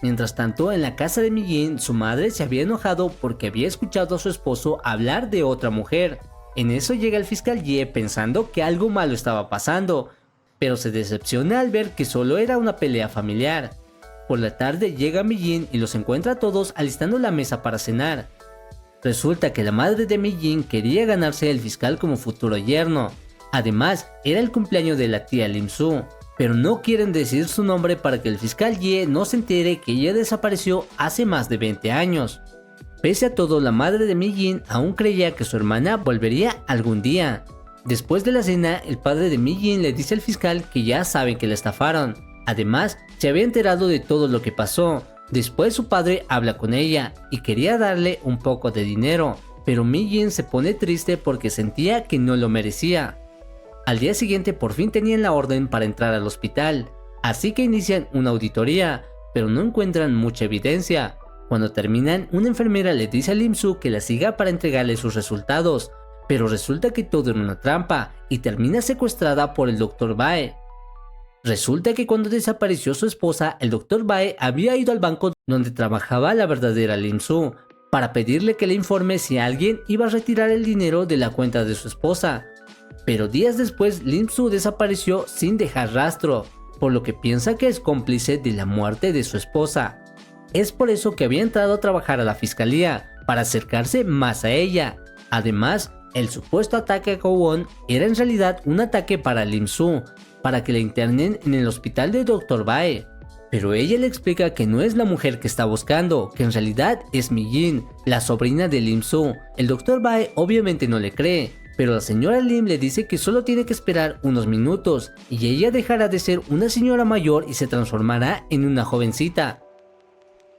Mientras tanto, en la casa de Mi Jin, su madre se había enojado porque había escuchado a su esposo hablar de otra mujer. En eso llega el fiscal Ye pensando que algo malo estaba pasando, pero se decepciona al ver que solo era una pelea familiar. Por la tarde llega Mi Jin y los encuentra a todos alistando la mesa para cenar. Resulta que la madre de Mi Jin quería ganarse al fiscal como futuro yerno. Además, era el cumpleaños de la tía Lim Su, pero no quieren decir su nombre para que el fiscal Ye no se entere que ella desapareció hace más de 20 años. Pese a todo, la madre de Mi Jin aún creía que su hermana volvería algún día. Después de la cena, el padre de Mi Jin le dice al fiscal que ya saben que la estafaron. Además, se había enterado de todo lo que pasó. Después su padre habla con ella y quería darle un poco de dinero, pero Mi Jin se pone triste porque sentía que no lo merecía. Al día siguiente por fin tenían la orden para entrar al hospital, así que inician una auditoría, pero no encuentran mucha evidencia. Cuando terminan, una enfermera le dice a Lim Su que la siga para entregarle sus resultados, pero resulta que todo era una trampa y termina secuestrada por el Dr. Bae. Resulta que cuando desapareció su esposa, el Dr. Bae había ido al banco donde trabajaba la verdadera Lim Su para pedirle que le informe si alguien iba a retirar el dinero de la cuenta de su esposa. Pero días después Lim Su desapareció sin dejar rastro, por lo que piensa que es cómplice de la muerte de su esposa. Es por eso que había entrado a trabajar a la fiscalía, para acercarse más a ella. Además, el supuesto ataque a Ko-won era en realidad un ataque para Lim Su, para que la internen en el hospital de Dr. Bae. Pero ella le explica que no es la mujer que está buscando, que en realidad es Mi Jin, la sobrina de Lim Su. El Dr. Bae obviamente no le cree, pero la señora Lim le dice que solo tiene que esperar unos minutos y ella dejará de ser una señora mayor y se transformará en una jovencita.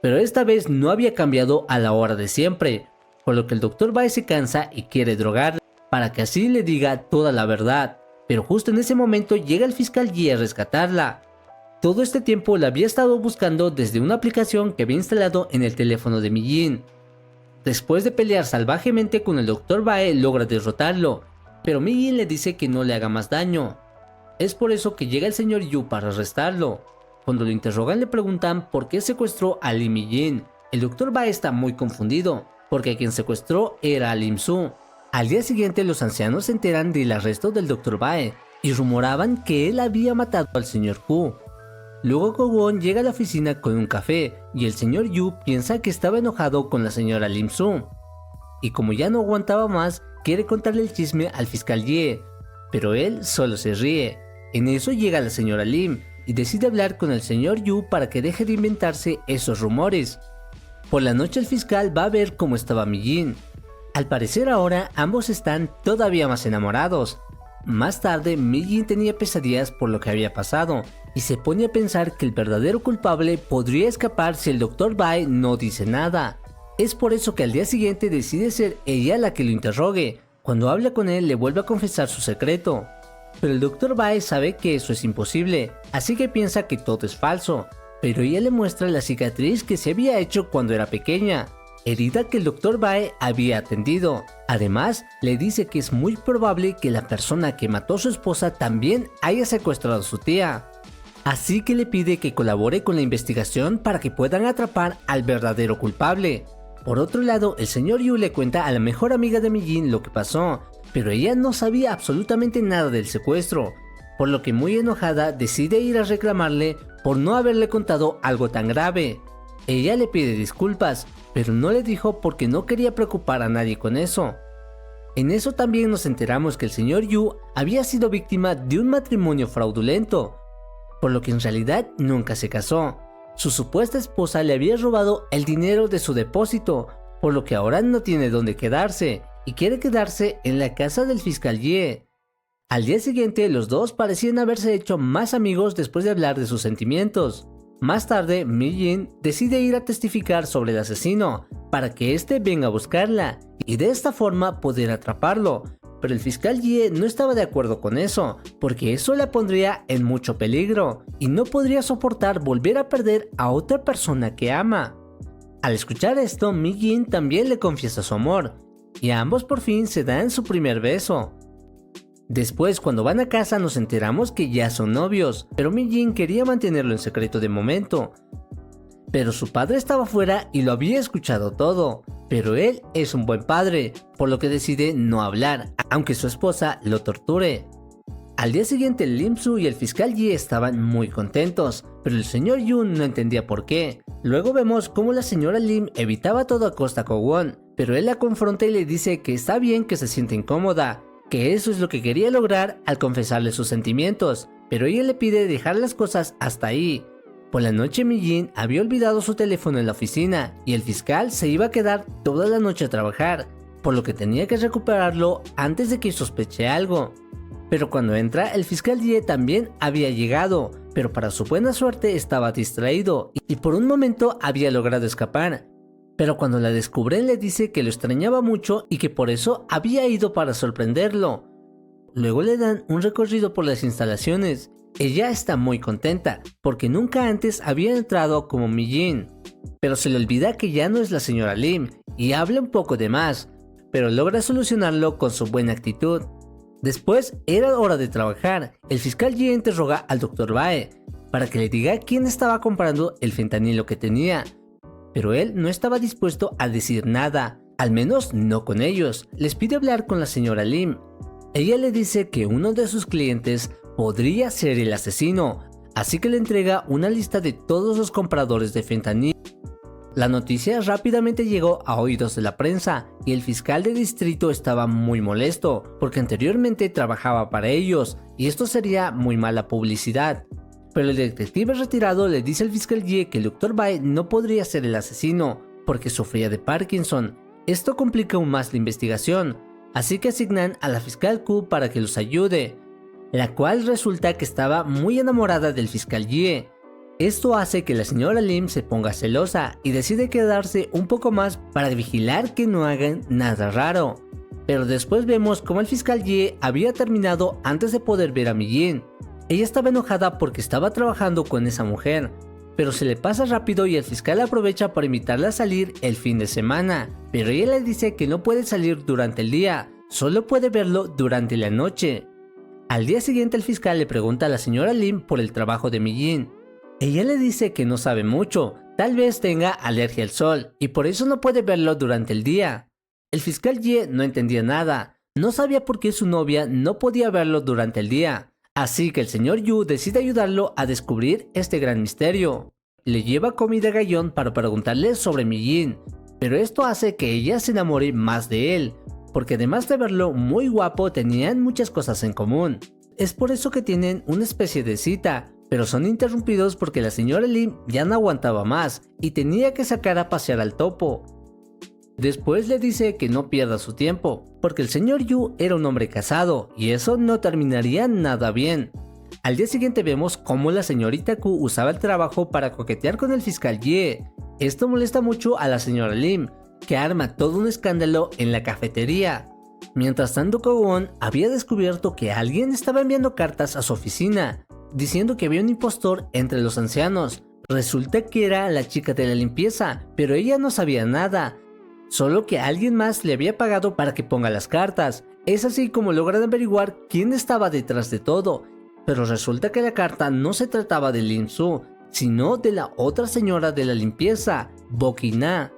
Pero esta vez no había cambiado a la hora de siempre, por lo que el Dr. Bae se cansa y quiere drogarla para que así le diga toda la verdad. Pero justo en ese momento llega el fiscal Yi a rescatarla. Todo este tiempo la había estado buscando desde una aplicación que había instalado en el teléfono de Mi Jin. Después de pelear salvajemente con el Dr. Bae, logra derrotarlo, pero Mi Jin le dice que no le haga más daño. Es por eso que llega el señor Yu para arrestarlo. Cuando lo interrogan le preguntan por qué secuestró a Lim Mi Jin. El Dr. Bae está muy confundido, porque quien secuestró era a Lim Su. Al día siguiente los ancianos se enteran del arresto del Dr. Bae y rumoraban que él había matado al señor Hu. Luego Ko-won llega a la oficina con un café y el señor Yu piensa que estaba enojado con la señora Lim Su. Y como ya no aguantaba más, quiere contarle el chisme al fiscal Ye, pero él solo se ríe. En eso llega la señora Lim y decide hablar con el señor Yu para que deje de inventarse esos rumores. Por la noche el fiscal va a ver cómo estaba Mi Jin. Al parecer ahora ambos están todavía más enamorados. Más tarde Mi Jin tenía pesadillas por lo que había pasado y se pone a pensar que el verdadero culpable podría escapar si el Dr. Bae no dice nada. Es por eso que al día siguiente decide ser ella la que lo interrogue. Cuando habla con él le vuelve a confesar su secreto. Pero el Dr. Bae sabe que eso es imposible, así que piensa que todo es falso. Pero ella le muestra la cicatriz que se había hecho cuando era pequeña, herida que el Dr. Bae había atendido. Además, le dice que es muy probable que la persona que mató a su esposa también haya secuestrado a su tía. Así que le pide que colabore con la investigación para que puedan atrapar al verdadero culpable. Por otro lado, el señor Yu le cuenta a la mejor amiga de Mi Jin lo que pasó, pero ella no sabía absolutamente nada del secuestro, por lo que muy enojada decide ir a reclamarle por no haberle contado algo tan grave. Ella le pide disculpas, pero no le dijo porque no quería preocupar a nadie con eso. En eso también nos enteramos que el señor Yu había sido víctima de un matrimonio fraudulento, por lo que en realidad nunca se casó. Su supuesta esposa le había robado el dinero de su depósito, por lo que ahora no tiene dónde quedarse y quiere quedarse en la casa del fiscal Ye. Al día siguiente, los dos parecían haberse hecho más amigos después de hablar de sus sentimientos. Más tarde, Mi-jin decide ir a testificar sobre el asesino para que éste venga a buscarla y de esta forma poder atraparlo, pero el fiscal Ye no estaba de acuerdo con eso, porque eso la pondría en mucho peligro y no podría soportar volver a perder a otra persona que ama. Al escuchar esto, Mi-jin también le confiesa su amor y ambos por fin se dan su primer beso. Después, cuando van a casa, nos enteramos que ya son novios, pero Mi-jin quería mantenerlo en secreto de momento. Pero su padre estaba fuera y lo había escuchado todo, pero él es un buen padre, por lo que decide no hablar, aunque su esposa lo torture. Al día siguiente, Lim Su y el fiscal Ye estaban muy contentos, pero el señor Yun no entendía por qué. Luego vemos cómo la señora Lim evitaba a toda costa a Ko-won, pero él la confronta y le dice que está bien que se sienta incómoda, que eso es lo que quería lograr al confesarle sus sentimientos, pero ella le pide dejar las cosas hasta ahí. Por la noche, Mi-jin había olvidado su teléfono en la oficina y el fiscal se iba a quedar toda la noche a trabajar, por lo que tenía que recuperarlo antes de que sospeche algo. Pero cuando entra, el fiscal Ye también había llegado, pero para su buena suerte estaba distraído y por un momento había logrado escapar. Pero cuando la descubren le dice que lo extrañaba mucho y que por eso había ido para sorprenderlo. Luego le dan un recorrido por las instalaciones. Ella está muy contenta porque nunca antes había entrado como Mi-jin, pero se le olvida que ya no es la señora Lim y habla un poco de más, pero logra solucionarlo con su buena actitud. Después era hora de trabajar. El fiscal Ye interroga al Dr. Bae para que le diga quién estaba comprando el fentanilo que tenía, pero él no estaba dispuesto a decir nada, al menos no con ellos. Les pide hablar con la señora Lim. Ella le dice que uno de sus clientes podría ser el asesino, así que le entrega una lista de todos los compradores de fentanilo. La noticia rápidamente llegó a oídos de la prensa y el fiscal de distrito estaba muy molesto porque anteriormente trabajaba para ellos y esto sería muy mala publicidad. Pero el detective retirado le dice al fiscal Ye que el Dr. Bae no podría ser el asesino porque sufría de Parkinson. Esto complica aún más la investigación, así que asignan a la fiscal Q para que los ayude, la cual resulta que estaba muy enamorada del fiscal Ye. Esto hace que la señora Lim se ponga celosa y decide quedarse un poco más para vigilar que no hagan nada raro. Pero después vemos como el fiscal Ye había terminado antes de poder ver a Mi-jin. Ella estaba enojada porque estaba trabajando con esa mujer, pero se le pasa rápido y el fiscal aprovecha para invitarla a salir el fin de semana, pero ella le dice que no puede salir durante el día, solo puede verlo durante la noche. Al día siguiente el fiscal le pregunta a la señora Lim por el trabajo de Mi-jin. Ella le dice que no sabe mucho, tal vez tenga alergia al sol y por eso no puede verlo durante el día. El fiscal Ye no entendía nada, no sabía por qué su novia no podía verlo durante el día. Así que el señor Yu decide ayudarlo a descubrir este gran misterio. Le lleva comida a Gallón para preguntarle sobre Mi-jin, pero esto hace que ella se enamore más de él, porque además de verlo muy guapo tenían muchas cosas en común. Es por eso que tienen una especie de cita, pero son interrumpidos porque la señora Lim ya no aguantaba más y tenía que sacar a pasear al topo. Después le dice que no pierda su tiempo, porque el señor Yu era un hombre casado y eso no terminaría nada bien. Al día siguiente vemos cómo la señorita Q usaba el trabajo para coquetear con el fiscal Ye. Esto molesta mucho a la señora Lim, que arma todo un escándalo en la cafetería. Mientras tanto, Ko-won había descubierto que alguien estaba enviando cartas a su oficina, diciendo que había un impostor entre los ancianos. Resulta que era la chica de la limpieza, pero ella no sabía nada. Solo que alguien más le había pagado para que ponga las cartas. Es así como logran averiguar quién estaba detrás de todo. Pero resulta que la carta no se trataba de Lim Su, sino de la otra señora de la limpieza, Bokina.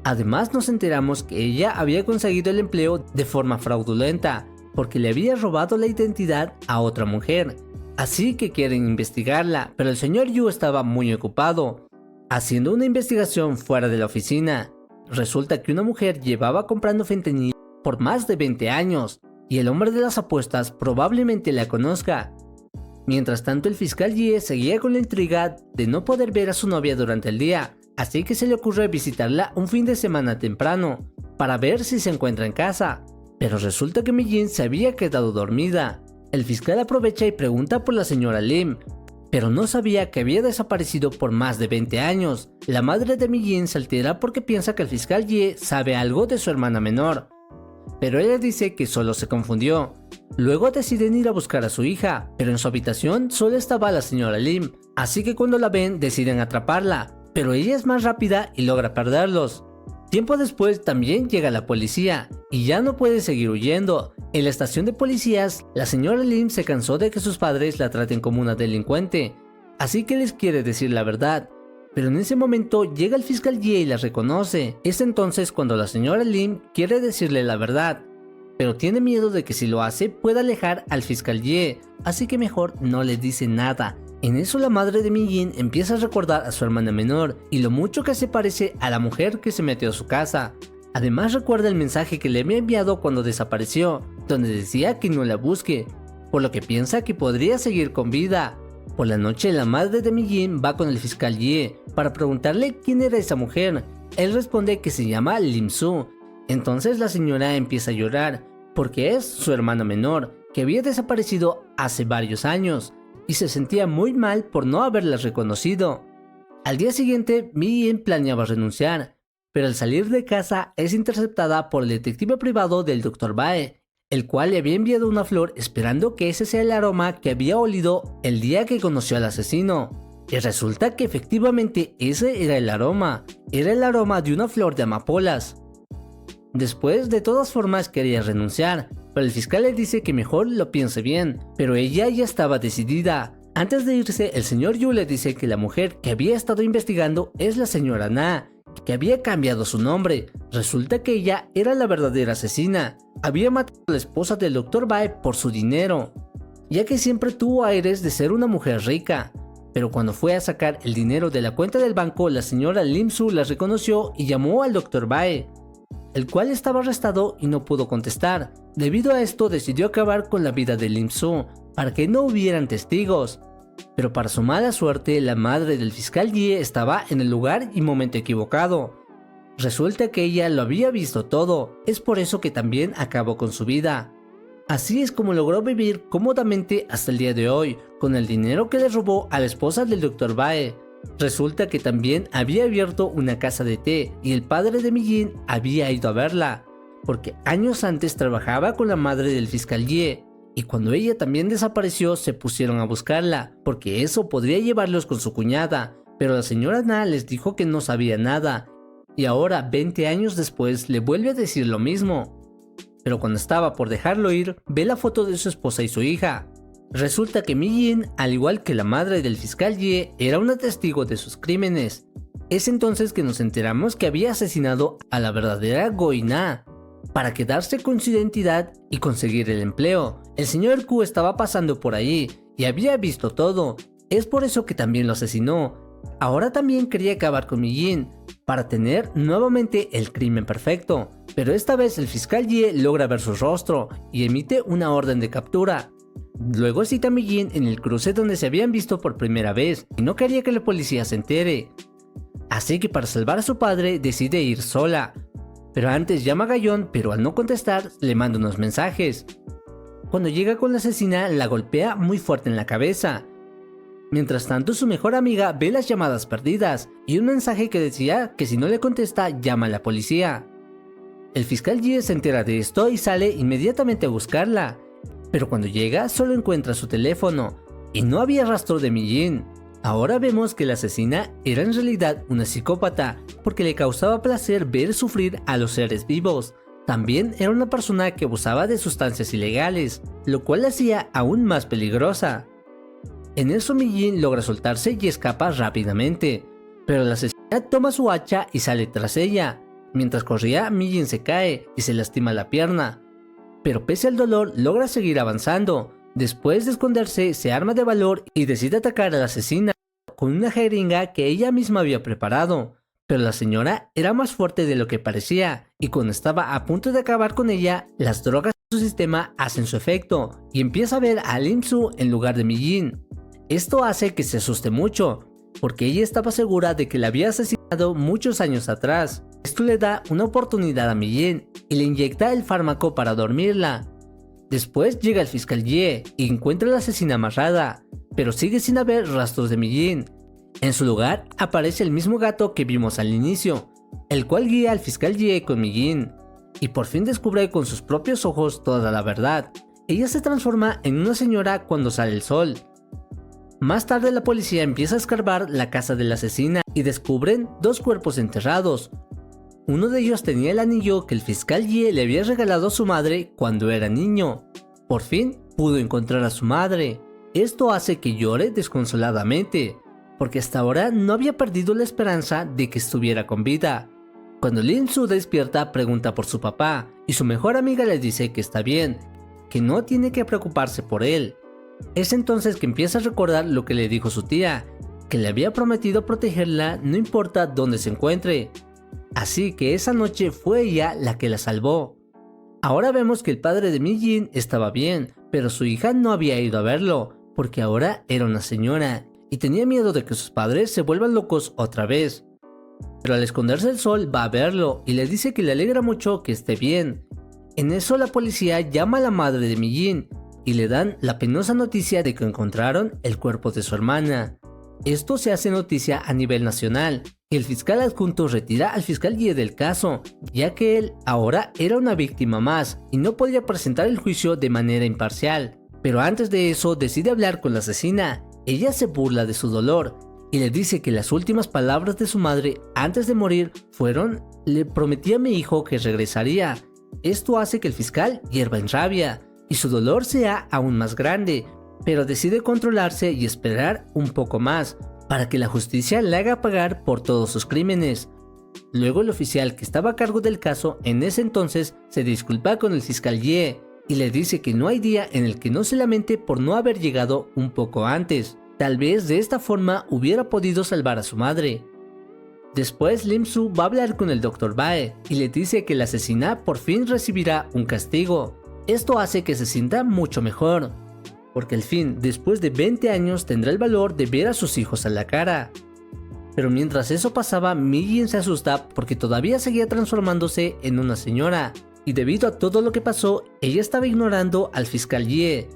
Además nos enteramos que ella había conseguido el empleo de forma fraudulenta, porque le había robado la identidad a otra mujer. así que quieren investigarla, pero el señor Yu estaba muy ocupado, haciendo una investigación fuera de la oficina. Resulta que una mujer llevaba comprando fentanilo por más de 20 años, y el hombre de las apuestas probablemente la conozca. Mientras tanto, el fiscal Ye seguía con la intriga de no poder ver a su novia durante el día, así que se le ocurre visitarla un fin de semana temprano, para ver si se encuentra en casa. Pero resulta que Mi-jin se había quedado dormida. El fiscal aprovecha y pregunta por la señora Lim, pero no sabía que había desaparecido por más de 20 años. La madre de Mi-jin se altera porque piensa que el fiscal Ye sabe algo de su hermana menor, pero ella dice que solo se confundió. Luego deciden ir a buscar a su hija, pero en su habitación solo estaba la señora Lim, así que cuando la ven deciden atraparla, pero ella es más rápida y logra perderlos. Tiempo después también llega la policía, y ya no puede seguir huyendo. En la estación de policías, la señora Lim se cansó de que sus padres la traten como una delincuente, así que les quiere decir la verdad. Pero en ese momento llega el fiscal Ye y la reconoce. Es entonces cuando la señora Lim quiere decirle la verdad, pero tiene miedo de que si lo hace pueda alejar al fiscal Ye, así que mejor no le dice nada. En eso la madre de Mi-jin empieza a recordar a su hermana menor y lo mucho que se parece a la mujer que se metió a su casa. Además recuerda el mensaje que le había enviado cuando desapareció, donde decía que no la busque, por lo que piensa que podría seguir con vida. Por la noche la madre de Mi-jin va con el fiscal Ye para preguntarle quién era esa mujer. Él responde que se llama Lim Su. Entonces la señora empieza a llorar porque es su hermana menor, que había desaparecido hace varios años, y se sentía muy mal por no haberla reconocido. Al día siguiente, Mi-jin planeaba renunciar, pero al salir de casa es interceptada por el detective privado del Dr. Bae, el cual le había enviado una flor esperando que ese sea el aroma que había olido el día que conoció al asesino. Y resulta que efectivamente ese era el aroma de una flor de amapolas. Después, de todas formas, quería renunciar, pero el fiscal le dice que mejor lo piense bien, pero ella ya estaba decidida. Antes de irse, el señor Yu le dice que la mujer que había estado investigando es la señora Na, que había cambiado su nombre. Resulta que ella era la verdadera asesina. Había matado a la esposa del Dr. Bae por su dinero, ya que siempre tuvo aires de ser una mujer rica. Pero cuando fue a sacar el dinero de la cuenta del banco, la señora Lim Su la reconoció y llamó al Dr. Bae, el cual estaba arrestado y no pudo contestar. Debido a esto decidió acabar con la vida de Lim Su para que no hubieran testigos. Pero para su mala suerte, la madre del fiscal Ye estaba en el lugar y momento equivocado. Resulta que ella lo había visto todo, es por eso que también acabó con su vida. Así es como logró vivir cómodamente hasta el día de hoy, con el dinero que le robó a la esposa del Dr. Bae. Resulta que también había abierto una casa de té y el padre de Mi-jin había ido a verla, porque años antes trabajaba con la madre del fiscal Ye, y cuando ella también desapareció se pusieron a buscarla, porque eso podría llevarlos con su cuñada, pero la señora Na les dijo que no sabía nada, y ahora 20 años después le vuelve a decir lo mismo. Pero cuando estaba por dejarlo ir, ve la foto de su esposa y su hija. Resulta que Mi-jin, al igual que la madre del fiscal Ye, era una testigo de sus crímenes. Es entonces que nos enteramos que había asesinado a la verdadera Go-in-na para quedarse con su identidad y conseguir el empleo. El señor Q estaba pasando por ahí y había visto todo. Es por eso que también lo asesinó. Ahora también quería acabar con Mi-jin para tener nuevamente el crimen perfecto. Pero esta vez el fiscal Ye logra ver su rostro y emite una orden de captura. Luego cita a Mi-jin en el cruce donde se habían visto por primera vez y no quería que la policía se entere. Así que para salvar a su padre decide ir sola. Pero antes llama a Gallón, pero al no contestar le manda unos mensajes. Cuando llega con la asesina la golpea muy fuerte en la cabeza. Mientras tanto su mejor amiga ve las llamadas perdidas y un mensaje que decía que si no le contesta llama a la policía. El fiscal Ye se entera de esto y sale inmediatamente a buscarla. Pero cuando llega solo encuentra su teléfono y no había rastro de Mi-jin. Ahora vemos que la asesina era en realidad una psicópata porque le causaba placer ver sufrir a los seres vivos. También era una persona que abusaba de sustancias ilegales, lo cual la hacía aún más peligrosa. En eso Mi-jin logra soltarse y escapa rápidamente, pero la asesina toma su hacha y sale tras ella. Mientras corría, Mi-jin se cae y se lastima la pierna. Pero pese al dolor logra seguir avanzando. Después de esconderse, se arma de valor y decide atacar a la asesina con una jeringa que ella misma había preparado. Pero la señora era más fuerte de lo que parecía, y cuando estaba a punto de acabar con ella, las drogas en su sistema hacen su efecto, y empieza a ver a Lim Su en lugar de Mi-jin. Esto hace que se asuste mucho, porque ella estaba segura de que la había asesinado muchos años atrás. Esto le da una oportunidad a Mi-jin, y le inyecta el fármaco para dormirla. Después llega el fiscal Ye, y encuentra a la asesina amarrada, pero sigue sin haber rastros de Mi-jin. En su lugar aparece el mismo gato que vimos al inicio, el cual guía al fiscal Ye con Mi-jin, y por fin descubre con sus propios ojos toda la verdad. Ella se transforma en una señora cuando sale el sol. Más tarde la policía empieza a escarbar la casa de la asesina y descubren dos cuerpos enterrados. Uno de ellos tenía el anillo que el fiscal Ye le había regalado a su madre cuando era niño. Por fin pudo encontrar a su madre. Esto hace que llore desconsoladamente, porque hasta ahora no había perdido la esperanza de que estuviera con vida. Cuando Lim Su despierta, pregunta por su papá, y su mejor amiga le dice que está bien, que no tiene que preocuparse por él. Es entonces que empieza a recordar lo que le dijo su tía, que le había prometido protegerla no importa dónde se encuentre. Así que esa noche fue ella la que la salvó. Ahora vemos que el padre de Mi-jin estaba bien, pero su hija no había ido a verlo, porque ahora era una señora, y tenía miedo de que sus padres se vuelvan locos otra vez. Pero al esconderse el sol va a verlo y le dice que le alegra mucho que esté bien. En eso la policía llama a la madre de Mi-jin y le dan la penosa noticia de que encontraron el cuerpo de su hermana. Esto se hace noticia a nivel nacional y el fiscal adjunto retira al fiscal Ye del caso, ya que él ahora era una víctima más y no podía presentar el juicio de manera imparcial. Pero antes de eso decide hablar con la asesina. Ella se burla de su dolor y le dice que las últimas palabras de su madre antes de morir fueron: le prometí a mi hijo que regresaría. Esto hace que el fiscal hierva en rabia y su dolor sea aún más grande, pero decide controlarse y esperar un poco más para que la justicia le haga pagar por todos sus crímenes. Luego el oficial que estaba a cargo del caso en ese entonces se disculpa con el fiscal Ye y le dice que no hay día en el que no se lamente por no haber llegado un poco antes. Tal vez de esta forma hubiera podido salvar a su madre. Después Lim Su va a hablar con el Dr. Bae y le dice que la asesina por fin recibirá un castigo. Esto hace que se sienta mucho mejor, porque al fin, después de 20 años, tendrá el valor de ver a sus hijos a la cara. Pero mientras eso pasaba, Mi-jin se asusta porque todavía seguía transformándose en una señora, y debido a todo lo que pasó, ella estaba ignorando al fiscal Ye.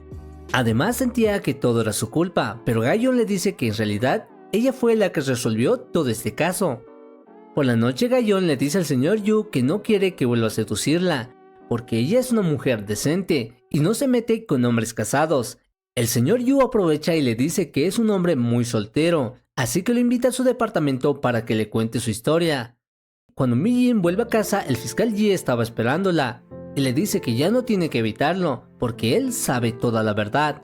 Además sentía que todo era su culpa, pero Ga-yeon le dice que en realidad ella fue la que resolvió todo este caso. Por la noche Ga-yeon le dice al señor Yu que no quiere que vuelva a seducirla, porque ella es una mujer decente y no se mete con hombres casados. El señor Yu aprovecha y le dice que es un hombre muy soltero, así que lo invita a su departamento para que le cuente su historia. Cuando Mi-jin vuelve a casa, el fiscal Ye estaba esperándola y le dice que ya no tiene que evitarlo, porque él sabe toda la verdad,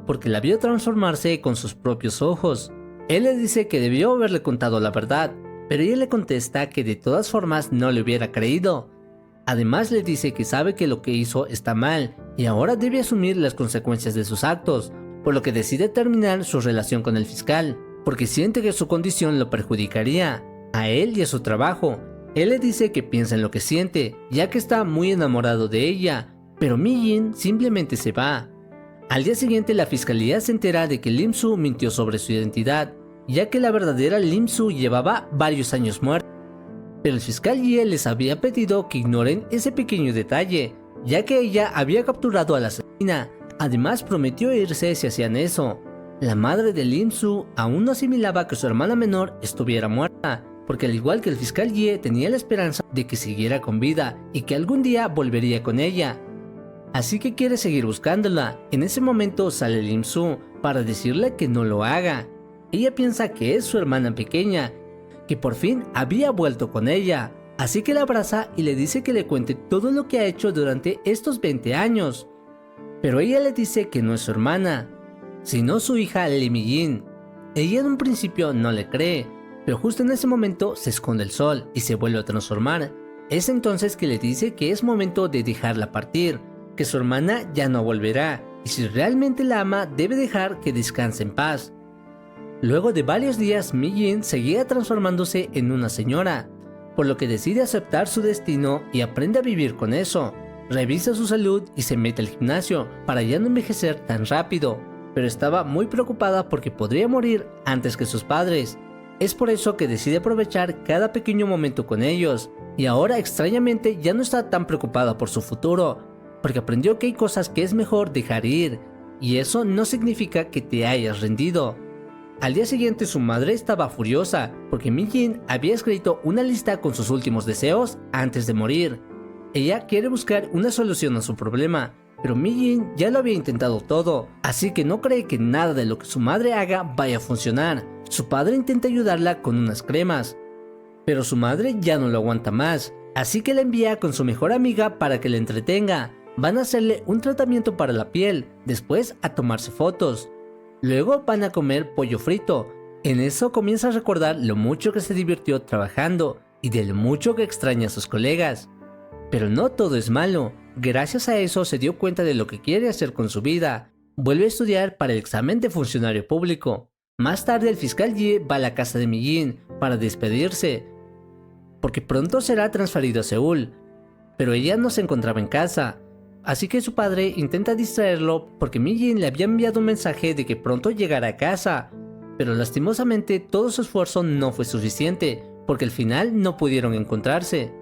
porque la vio transformarse con sus propios ojos. Él le dice que debió haberle contado la verdad, pero ella le contesta que de todas formas no le hubiera creído. Además le dice que sabe que lo que hizo está mal y ahora debe asumir las consecuencias de sus actos, por lo que decide terminar su relación con el fiscal, porque siente que su condición lo perjudicaría a él y a su trabajo. Él le dice que piensa en lo que siente, ya que está muy enamorado de ella, pero Mi-jin simplemente se va. Al día siguiente la fiscalía se entera de que Lim Su mintió sobre su identidad, ya que la verdadera Lim Su llevaba varios años muerta. Pero el fiscal Ye les había pedido que ignoren ese pequeño detalle, ya que ella había capturado a la asesina. Además prometió irse si hacían eso. La madre de Lim Su aún no asimilaba que su hermana menor estuviera muerta, porque al igual que el fiscal Ye tenía la esperanza de que siguiera con vida y que algún día volvería con ella. Así que quiere seguir buscándola. En ese momento sale Lim Su para decirle que no lo haga. Ella piensa que es su hermana pequeña, que por fin había vuelto con ella, así que la abraza y le dice que le cuente todo lo que ha hecho durante estos 20 años. Pero ella le dice que no es su hermana, sino su hija Lee Mi-jin. Ella en un principio no le cree, pero justo en ese momento se esconde el sol y se vuelve a transformar. Es entonces que le dice que es momento de dejarla partir, que su hermana ya no volverá, y y si realmente la ama debe dejar que descanse en paz. Luego de varios días, Mi-jin seguía transformándose en una señora, por lo que decide aceptar su destino y aprende a vivir con eso. Revisa su salud y se mete al gimnasio para ya no envejecer tan rápido, pero estaba muy preocupada porque podría morir antes que sus padres. Es por eso que decide aprovechar cada pequeño momento con ellos, y ahora extrañamente ya no está tan preocupada por su futuro, porque aprendió que hay cosas que es mejor dejar ir, y eso no significa que te hayas rendido. Al día siguiente su madre estaba furiosa, porque Mi-jin había escrito una lista con sus últimos deseos antes de morir. Ella quiere buscar una solución a su problema, pero Mi-jin ya lo había intentado todo, así que no cree que nada de lo que su madre haga vaya a funcionar. Su padre intenta ayudarla con unas cremas, pero su madre ya no lo aguanta más, así que la envía con su mejor amiga para que la entretenga. Van a hacerle un tratamiento para la piel, después a tomarse fotos. Luego van a comer pollo frito. En eso comienza a recordar lo mucho que se divirtió trabajando y de lo mucho que extraña a sus colegas. Pero no todo es malo. Gracias a eso se dio cuenta de lo que quiere hacer con su vida. Vuelve a estudiar para el examen de funcionario público. Más tarde el fiscal Ye va a la casa de Mi-jin para despedirse, porque pronto será transferido a Seúl. Pero ella no se encontraba en casa, así que su padre intenta distraerlo porque Mi-jin le había enviado un mensaje de que pronto llegará a casa. Pero lastimosamente todo su esfuerzo no fue suficiente, porque al final no pudieron encontrarse.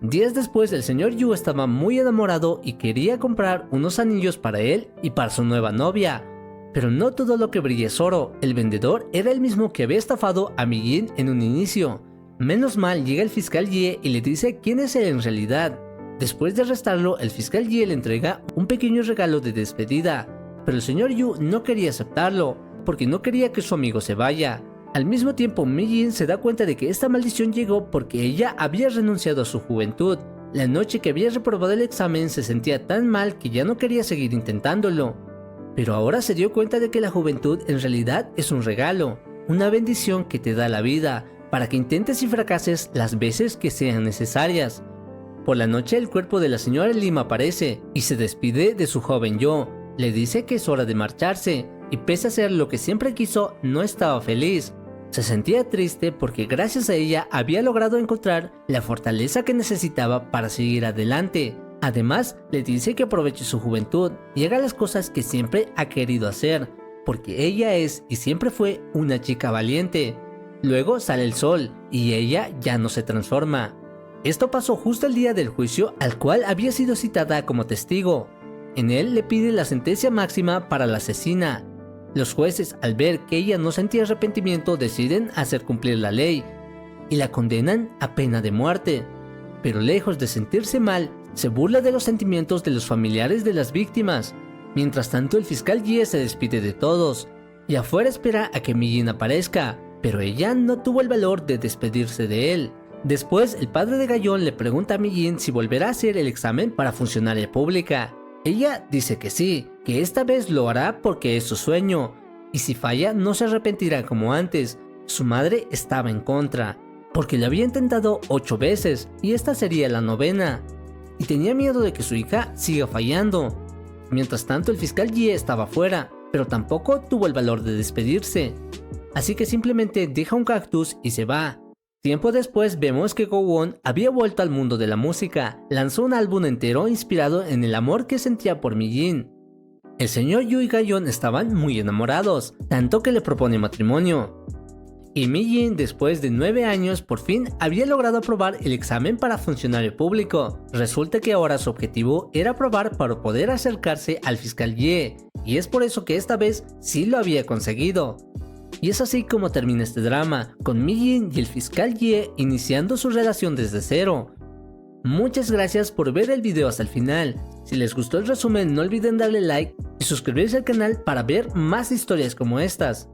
Días después el señor Yu estaba muy enamorado y quería comprar unos anillos para él y para su nueva novia. Pero no todo lo que brilla es oro. El vendedor era el mismo que había estafado a Mi-jin en un inicio. Menos mal llega el fiscal Ye y le dice quién es él en realidad. Después de arrestarlo, el fiscal Ye le entrega un pequeño regalo de despedida, pero el señor Yu no quería aceptarlo, porque no quería que su amigo se vaya. Al mismo tiempo, Mi-jin se da cuenta de que esta maldición llegó porque ella había renunciado a su juventud. La noche que había reprobado el examen se sentía tan mal que ya no quería seguir intentándolo. Pero ahora se dio cuenta de que la juventud en realidad es un regalo, una bendición que te da la vida, para que intentes y fracases las veces que sean necesarias. Por la noche el cuerpo de la señora Lim aparece y se despide de su joven yo. Le dice que es hora de marcharse, y pese a ser lo que siempre quiso, no estaba feliz. Se sentía triste porque gracias a ella había logrado encontrar la fortaleza que necesitaba para seguir adelante. Además, le dice que aproveche su juventud y haga las cosas que siempre ha querido hacer, porque ella es y siempre fue una chica valiente. Luego sale el sol y ella ya no se transforma. Esto pasó justo el día del juicio al cual había sido citada como testigo. En él le pide la sentencia máxima para la asesina. Los jueces, al ver que ella no sentía arrepentimiento, deciden hacer cumplir la ley y la condenan a pena de muerte. Pero lejos de sentirse mal, se burla de los sentimientos de los familiares de las víctimas. Mientras tanto, el fiscal Ye se despide de todos y afuera espera a que Mi-jin aparezca, pero ella no tuvo el valor de despedirse de él. Después, el padre de Gayón le pregunta a Mi-jin si volverá a hacer el examen para funcionaria pública. Ella dice que sí, que esta vez lo hará porque es su sueño, y si falla no se arrepentirá como antes. Su madre estaba en contra, porque lo había intentado 8 veces y esta sería la 9ª, y tenía miedo de que su hija siga fallando. Mientras tanto, el fiscal Ye estaba fuera, pero tampoco tuvo el valor de despedirse, así que simplemente deja un cactus y se va. Tiempo después vemos que Go-won había vuelto al mundo de la música, lanzó un álbum entero inspirado en el amor que sentía por Mi-jin. El señor Yu y Gayón estaban muy enamorados, tanto que le propone matrimonio. Y Mi-jin, después de 9 años, por fin había logrado aprobar el examen para funcionario público. Resulta que ahora su objetivo era aprobar para poder acercarse al fiscal Ye, y es por eso que esta vez sí lo había conseguido. Y es así como termina este drama, con Mi-jin y el fiscal Ye iniciando su relación desde cero. Muchas gracias por ver el video hasta el final. Si les gustó el resumen, no olviden darle like y suscribirse al canal para ver más historias como estas.